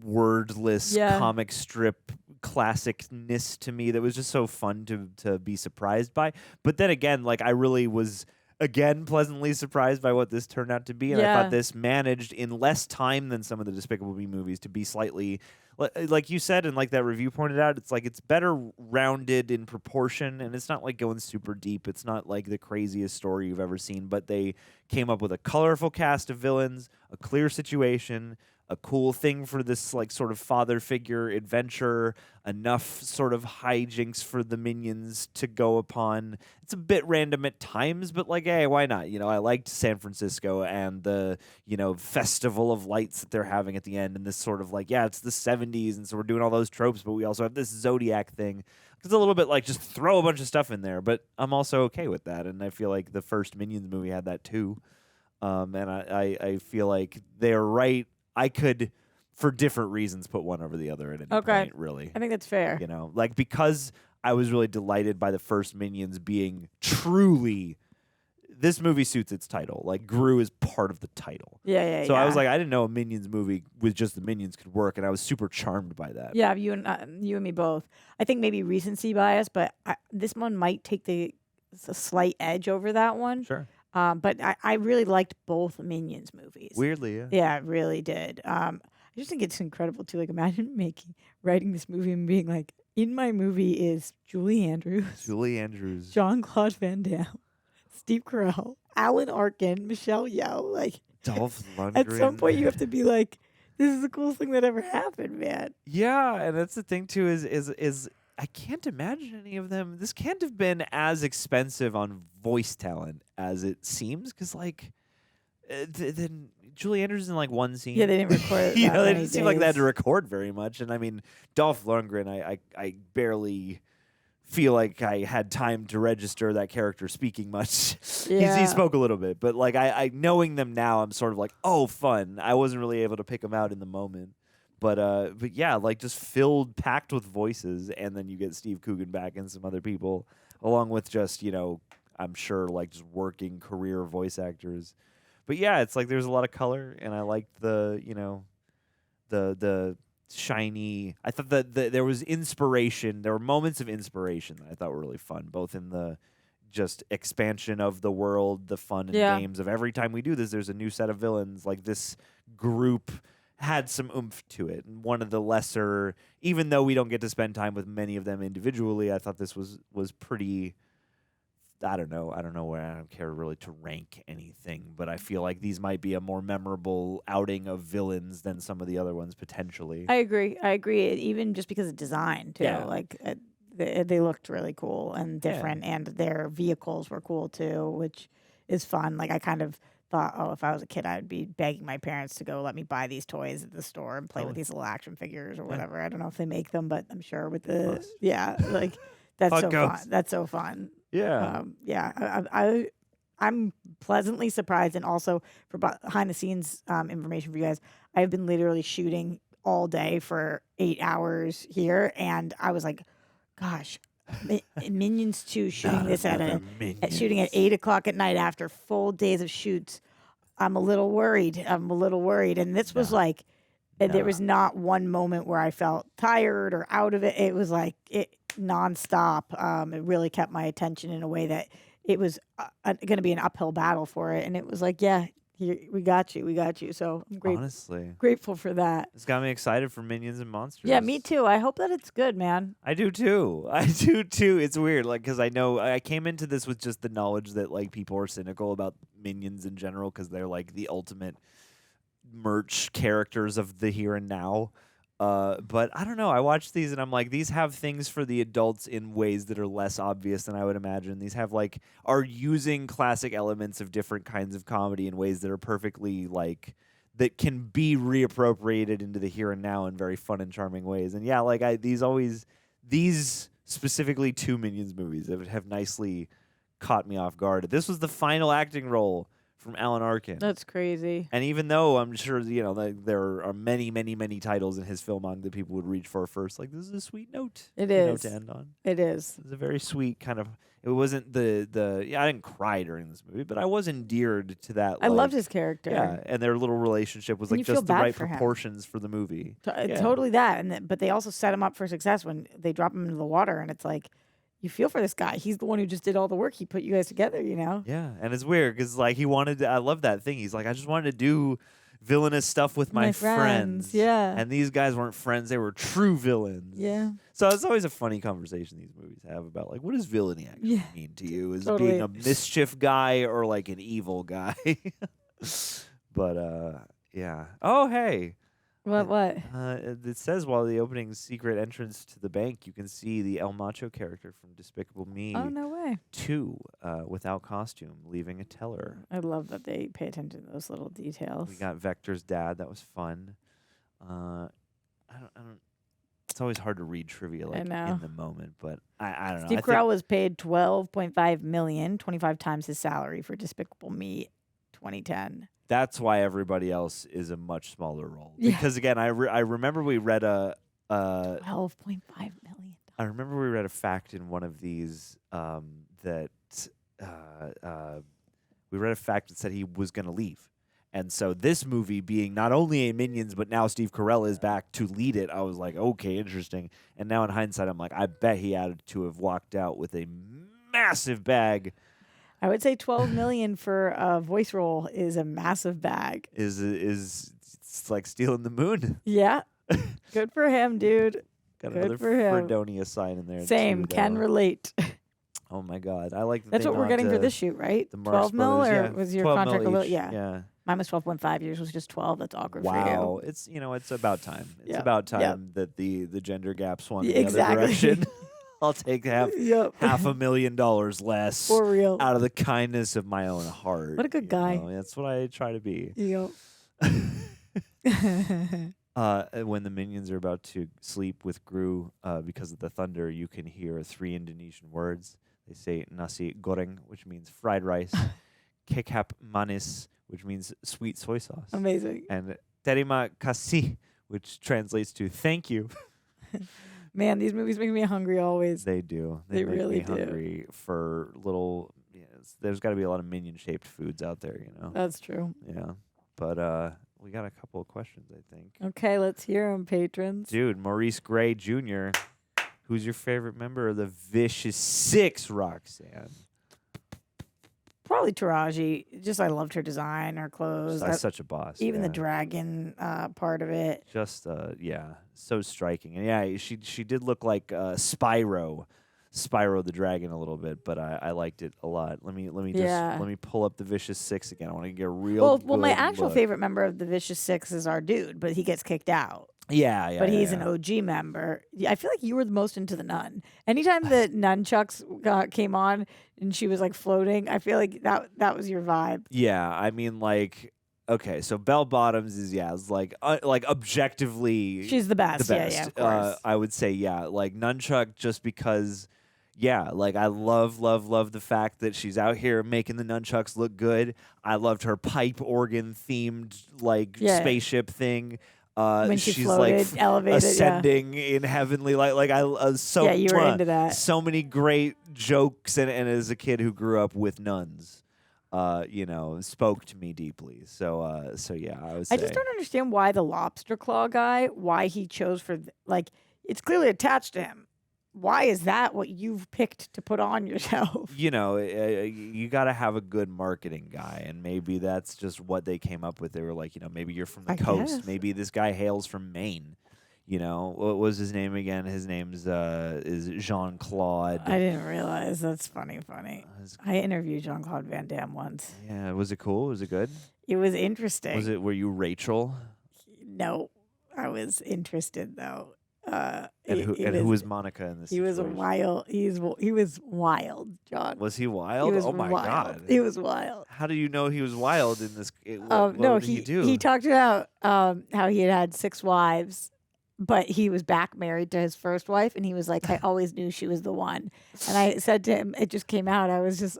wordless comic strip classicness to me that was just so fun to be surprised by. But then again, like I really was again pleasantly surprised by what this turned out to be, and I thought this managed in less time than some of the Despicable Me movies to be slightly, like you said, and like that review pointed out, it's like it's better rounded in proportion, and it's not like going super deep. It's not like the craziest story you've ever seen, but they came up with a colorful cast of villains, a clear situation, a cool thing for this like sort of father figure adventure, enough sort of hijinks for the minions to go upon. It's a bit random at times, but like, hey, why not? I liked San Francisco and the, festival of lights that they're having at the end, and this sort of like, it's the 70s, and so we're doing all those tropes, but we also have this Zodiac thing. It's a little bit like just throw a bunch of stuff in there, but I'm also okay with that, and I feel like the first Minions movie had that too. And I feel like they're right. I could, for different reasons, put one over the other at any point, really. I think that's fair. Like because I was really delighted by the first Minions being truly, this movie suits its title. Like Gru is part of the title. So I was like, I didn't know a Minions movie with just the Minions could work, and I was super charmed by that. Yeah, you and me both. I think maybe recency bias, but this one might take a slight edge over that one. Sure. But I really liked both Minions movies. Weirdly, yeah. Yeah, I really did. I just think it's incredible too. Like, imagine writing this movie and being like, in my movie is Julie Andrews, Jean-Claude Van Damme, Steve Carell, Alan Arkin, Michelle Yeoh. Like, Dolph Lundgren. At some point, you have to be like, this is the coolest thing that ever happened, man. Yeah, and that's the thing too. Is I can't imagine any of them. This can't have been as expensive on voice talent as it sees, because like, then Julie Andrews in like one scene. Yeah, they didn't record. They didn't seem like they had to record very much. And I mean, Dolph Lundgren, I barely feel like I had time to register that character speaking much. He spoke a little bit, but like I knowing them now, I'm sort of like, oh, fun. I wasn't really able to pick them out in the moment. But yeah, like just packed with voices, and then you get Steve Coogan back and some other people, along with just, I'm sure like just working career voice actors. But yeah, it's like there's a lot of color, and I liked the shiny. I thought that there was inspiration. There were moments of inspiration that I thought were really fun, both in the just expansion of the world, the fun and games of every time we do this, there's a new set of villains. Like this group had some oomph to it, and one of the lesser, even though we don't get to spend time with many of them individually, I thought this was pretty. I don't know where, I don't care really to rank anything, but I feel like these might be a more memorable outing of villains than some of the other ones potentially. I agree. Even just because of design too. Yeah. Like they looked really cool and different, and their vehicles were cool too, which is fun. Like I kind of thought, oh, if I was a kid, I'd be begging my parents to go let me buy these toys at the store and play with these little action figures or whatever. I don't know if they make them, but I'm sure with the like that's so fun. That's so fun. Yeah. I'm pleasantly surprised, and also for behind the scenes information for you guys, I've been literally shooting all day for 8 hours here, and I was like, gosh. Minions 2 shooting this shooting at 8 o'clock at night after full days of shoots. I'm a little worried. And this was like, there was not one moment where I felt tired or out of it. It was like it nonstop. It really kept my attention in a way that it was going to be an uphill battle for it. And it was like, we got you. So I'm grateful for that. It's got me excited for Minions and Monsters. Yeah, me too. I hope that it's good, man. I do too. It's weird, like, because I know I came into this with just the knowledge that like people are cynical about Minions in general because they're like the ultimate merch characters of the here and now. But I don't know. I watched these and I'm like, these have things for the adults in ways that are less obvious than I would imagine. These are using classic elements of different kinds of comedy in ways that are perfectly like that can be reappropriated into the here and now in very fun and charming ways. And yeah, like these specifically 2 Minions movies that have nicely caught me off guard. This was the final acting role from Alan Arkin. That's crazy. And even though I'm sure, there are many, many, many titles in his filmography that people would reach for first, like this is a sweet note. It is. To end on. It is. It's a very sweet kind of. It wasn't I didn't cry during this movie, but I was endeared to that. I loved his character. Yeah, and their little relationship was And like you feel just the bad right for him. proportions for the movie. Totally that, but they also set him up for success when they drop him into the water, and it's like you feel for this guy. He's the one who just did all the work. He put you guys together, Yeah, and it's weird because like he wanted to. I love that thing. He's like, I just wanted to do villainous stuff with my friends. Yeah. And these guys weren't friends; they were true villains. Yeah. So it's always a funny conversation these movies have about like what does villainy actually mean to you? Is being a mischief guy or like an evil guy? But yeah. Oh hey. What? It says while the opening secret entrance to the bank, you can see the El Macho character from Despicable Me. Oh, no way. 2, without costume, leaving a teller. I love that they pay attention to those little details. We got Vector's dad. That was fun. I don't. It's always hard to read trivia like in the moment, but I don't know. Steve Carell was paid $12.5 million, 25 times his salary for Despicable Me 2010. That's why everybody else is a much smaller role. Because again, I remember we read $12.5 million. I remember we read a fact in one of these that we read a fact that said he was going to leave. And so this movie being not only a Minions, but now Steve Carell is back to lead it, I was like, okay, interesting. And now in hindsight, I'm like, I bet he had to have walked out with a massive bag. I would say $12 million for a voice role is a massive bag. It's like stealing the moon. Yeah. Good for him, dude. Got Good another for him. Fredonia sign in there. Same. Too, can relate. Oh my God. I like That's what we're getting for this shoot, right? The 12 mil or was your contract a little? Yeah. Yeah. Mine was 12.5. Yours was just 12. That's awkward for you. Wow. It's about time. It's about time that the gender gap swung in the other Exactly. direction. I'll take $500,000 less For real. out of the kindness of my own heart. What a good guy. That's what I try to be. Yep. When the Minions are about to sleep with Gru because of the thunder, you can hear 3 Indonesian words. They say nasi goreng, which means fried rice, kecap manis, which means sweet soy sauce. Amazing. And terima kasih, which translates to thank you. Man, these movies make me hungry always. They do. They make really me hungry for little. There's got to be a lot of minion-shaped foods out there, That's true. Yeah, but we got a couple of questions, I think. Okay, let's hear them, patrons. Dude, Maurice Gray Jr. Who's your favorite member of the Vicious Six, Roxanne? Probably Taraji. Just I loved her design, her clothes. That's such a boss. Even the dragon part of it. Just so striking. And yeah, she did look like Spyro the dragon a little bit, but I liked it a lot. Let me pull up the Vicious Six again. I want to get a real well, my good actual look. favorite member of the Vicious Six is our dude, but he gets kicked out. Yeah. But he's an OG member. I feel like you were the most into the nun. Anytime the nunchucks came on and she was like floating, I feel like that was your vibe. Yeah, I mean, like, okay, so Belle Bottoms is like objectively, she's the best. Yeah, of course. I would say like Nunchuck, just because. Yeah, like I love the fact that she's out here making the nunchucks look good. I loved her pipe organ themed spaceship thing. When she's floated, like elevated, ascending in heavenly light. Like I you were into that. So many great jokes, and as a kid who grew up with nuns, spoke to me deeply. So yeah, I was. I just don't understand why the lobster claw guy. Why he chose for it's clearly attached to him. Why is that what you've picked to put on yourself? You got to have a good marketing guy, and maybe that's just what they came up with. They were like, maybe you're from the coast. Guess. Maybe this guy hails from Maine. What was his name again? His name's is Jean-Claude. I didn't realize. That's funny. I interviewed Jean-Claude Van Damme once. Yeah, was it cool? Was it good? It was interesting. Were you Rachel? No, I was interested though. who was Monica in this? He was wild. He was wild, John. Was he wild? He was oh my wild. God. He was wild. How do you know he was wild in this? What did he do? He talked about how he had 6 wives, but he was back married to his first wife, and he was like, I always knew she was the one. And I said to him, it just came out. I was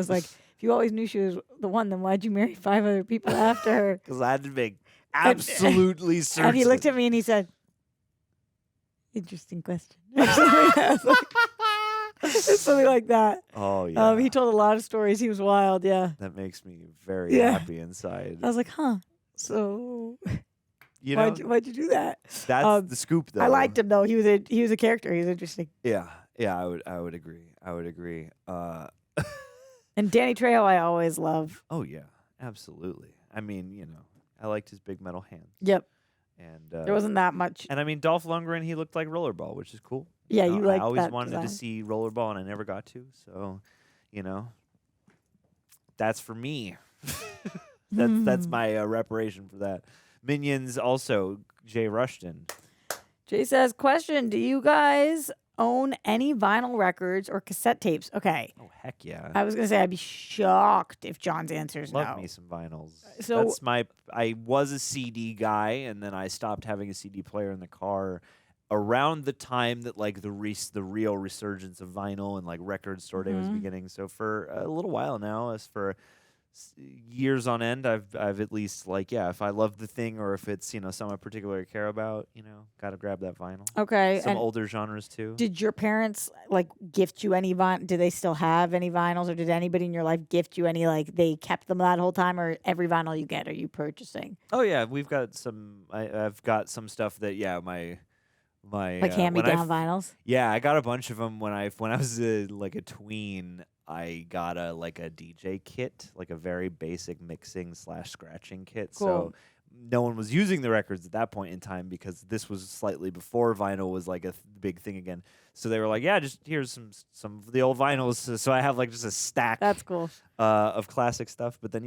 like, if you always knew she was the one, then why'd you marry 5 other people after her? Because I had to make absolutely certain. And he looked at me and he said, interesting question. Something like that. Oh, yeah. He told a lot of stories. He was wild, yeah. That makes me very happy inside. I was like, huh. So why'd you do that? That's the scoop, though. I liked him, though. He was a character. He was interesting. Yeah, I would agree. And Danny Trejo, I always love. Oh, yeah, absolutely. I mean, I liked his big metal hands. Yep. And there wasn't that much. And I mean, Dolph Lundgren, he looked like Rollerball, which is cool. Yeah, you like that. I always wanted design. to see Rollerball, and I never got to. So, that's for me. That's my reparation for that. Minions also, Jay Rushton. Jay says, question, do you guys own any vinyl records or cassette tapes? Okay. Oh, heck yeah. I was going to say, I'd be shocked if John's answer is Love no. me some vinyls. So I was a CD guy, and then I stopped having a CD player in the car around the time that like the real resurgence of vinyl and like record store day was beginning. So for a little while now, as for years on end, I've at least if I love the thing or if it's something I particularly care about, got to grab that vinyl. Okay. Some and older genres too. Did your parents gift you any vinyl? Do they still have any vinyls, or did anybody in your life gift you any? They kept them that whole time, or every vinyl you get are you purchasing? Oh yeah, we've got some. I've got some stuff that my hand-me-down vinyls. Yeah, I got a bunch of them when I was a tween. I got a DJ kit, like a very basic mixing / scratching kit. Cool. So no one was using the records at that point in time because this was slightly before vinyl was like a big thing again. So they were like, yeah, just here's some of the old vinyls. So I have just a stack. That's cool. Of classic stuff, but then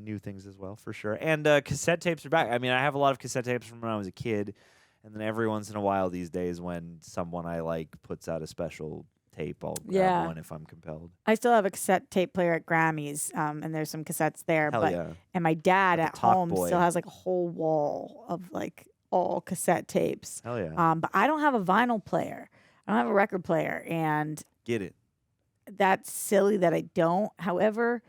new things as well for sure. And cassette tapes are back. I mean, I have a lot of cassette tapes from when I was a kid, and then every once in a while these days when someone I like puts out a special tape, I'll grab one if I'm compelled. I still have a cassette tape player at Grammy's, and there's some cassettes there. Hell yeah. And my dad at home boy. still has a whole wall of all cassette tapes. Hell yeah. But I don't have a vinyl player. I don't have a record player, and get it. That's silly that I don't. However,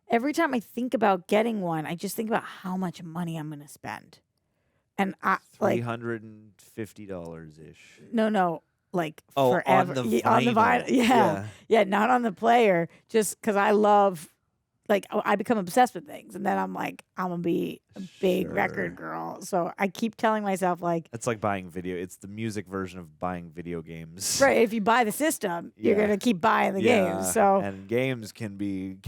every time I think about getting one, I just think about how much money I'm going to spend. And I $350 ish. No. Oh, forever. on the vinyl. Yeah, not on the player. Just because I love, I become obsessed with things, and then I'm like, I'm gonna be a big record girl. So I keep telling myself it's like buying video. It's the music version of buying video games. Right. If you buy the system, you're gonna keep buying the games. So and games can be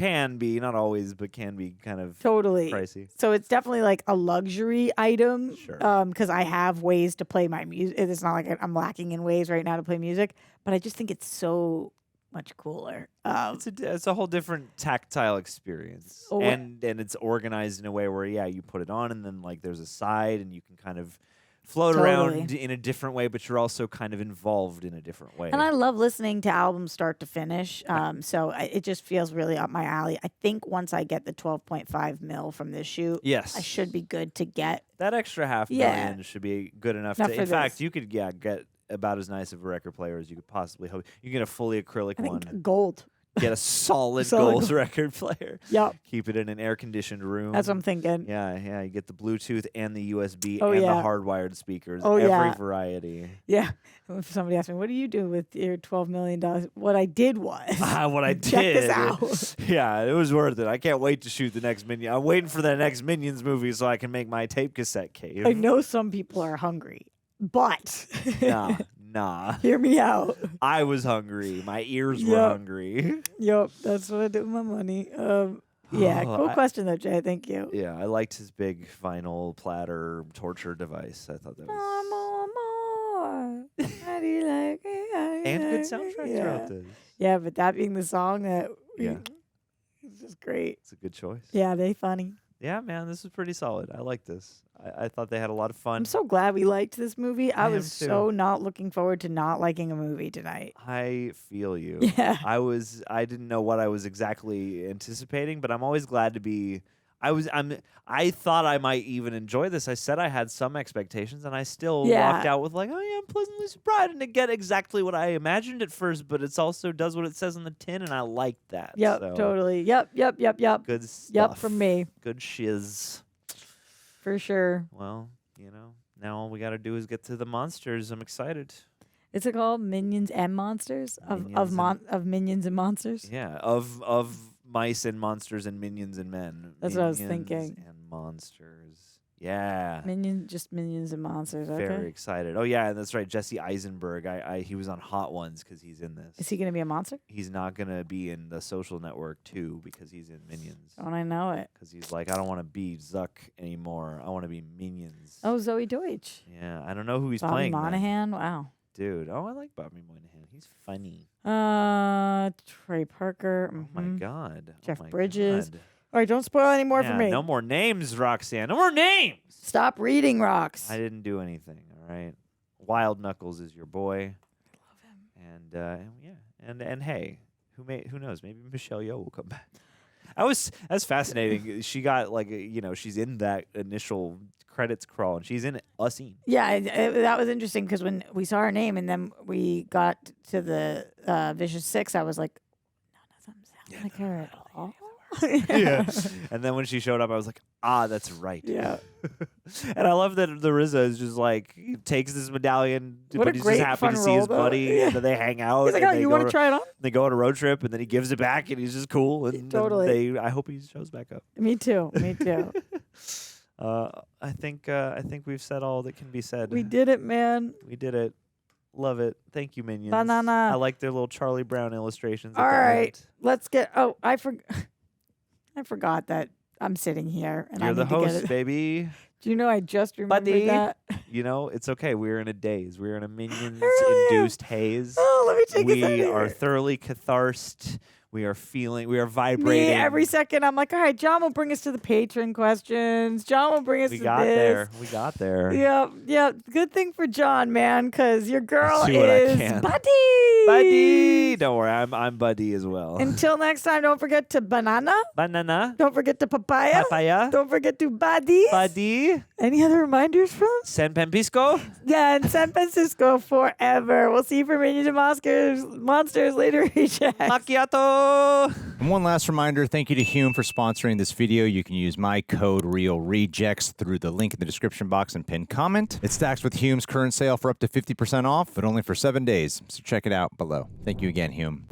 not always, but can be kind of totally pricey. So it's definitely a luxury item. Sure. Because I have ways to play my music. It's not like I'm lacking in ways right now to play music, but I just think it's so much cooler. It's a whole different tactile experience, and it's organized in a way where you put it on, and then there's a side, and you can kind of float around in a different way, but you're also kind of involved in a different way. And I love listening to albums start to finish. So it just feels really up my alley. I think once I get the 12.5 mil from this shoot, yes, I should be good to get that extra $500,000 should be good enough to. In fact, you could get about as nice of a record player as you could possibly hope. You get a fully acrylic one. Gold. Get a solid gold record player. Yep. Keep it in an air-conditioned room. That's what I'm thinking. Yeah. You get the Bluetooth and the USB and the hardwired speakers. Oh, every variety. Yeah. If somebody asked me, what do you do with your $12 million? What I did was. What I did. Check this out. Yeah, it was worth it. I can't wait to shoot the next Minion. I'm waiting for the next Minions movie so I can make my tape cassette cave. I know some people are hungry, but. Nah. Hear me out. I was hungry. My ears were hungry. Yep, that's what I do with my money. Cool question though, Jay. Thank you. Yeah, I liked his big vinyl platter torture device. I thought that was more. How do you like it? And good soundtrack throughout this. Yeah, but that being the song that it's just great. It's a good choice. Yeah, they funny. Yeah, man, this is pretty solid. I like this. I thought they had a lot of fun. I'm so glad we liked this movie. I am was too. so not looking forward to not liking a movie tonight. I feel you. Yeah. I didn't know what I was exactly anticipating, but I'm always glad to be. I thought I might even enjoy this. I said I had some expectations, and I still walked out with like, oh yeah, I'm pleasantly surprised, and to get exactly what I imagined at first, but it's also does what it says on the tin, and I like that. Yep, so. totally. Yep. Good stuff. Yep, from me. Good shiz. For sure. Well, now all we got to do is get to the monsters. I'm excited. Is it called Minions and Monsters? Of Minions and Monsters? Yeah, of mice and monsters and minions and men. That's what I was thinking. And monsters. Yeah. Minions and Monsters. Okay. Very excited. Oh yeah, that's right. Jesse Eisenberg. He was on Hot Ones because he's in this. Is he going to be a monster? He's not going to be in The Social Network 2 because he's in Minions. Don't I know it? Because he's like, I don't want to be Zuck anymore. I want to be Minions. Oh, Zoe Deutsch. Yeah, I don't know who he's Bobby playing. Monahan. Wow. Dude, I like Bobby Monahan. He's funny. Trey Parker. Oh my God. Jeff oh my Bridges. God. All right, don't spoil any more for me. No more names, Roxanne. No more names. Stop reading, Rox. I didn't do anything. All right. Wild Knuckles is your boy. I love him. And hey, who knows? Maybe Michelle Yeoh will come back. That's fascinating. She got she's in that initial credits crawl, and she's in a scene. Yeah, that was interesting because when we saw her name and then we got to the Vicious Six, I was like, none of them sound like her at all. Yeah. And then when she showed up, I was like, that's right. Yeah. And I love that the RZA is just like, he takes this medallion, What but a he's great just happy fun to see role, his though. buddy, Yeah. and then they hang out. He's like, and oh, they you go want to try it on? They go on a road trip, and then he gives it back, and he's just cool. And Totally. I hope he shows back up. Me too. I think we've said all that can be said. We did it, man. We did it. Love it. Thank you, Minions. Banana. I like their little Charlie Brown illustrations. All at the right, end. let's get. Oh, I forgot that I'm sitting here and You're I the need to get host, it. baby. Do you know I just remembered Buddy. that? It's okay. We're in a daze. We're in a Minions-induced haze. Oh, let me take a We second. are thoroughly catharsed. We are Me, vibrating. every second, I'm like, all right, John will bring us to the patron questions. John will bring us We to got this. there. We got there. Yep. Good thing for John, man, because your girl Do what I is can. Buddy. Buddy. Don't worry. I'm Buddy as well. Until next time, don't forget to banana. Banana. Don't forget to papaya. Papaya. Don't forget to buddies. Buddy. Any other reminders from? San Francisco. Yeah, and San Francisco forever. We'll see you for Minions and Monsters later, Rejects. Macchiato. And one last reminder, thank you to Hume for sponsoring this video. You can use my code REALREJECTS through the link in the description box and pinned comment. It stacks with Hume's current sale for up to 50% off, but only for 7 days. So check it out below. Thank you again, Hume.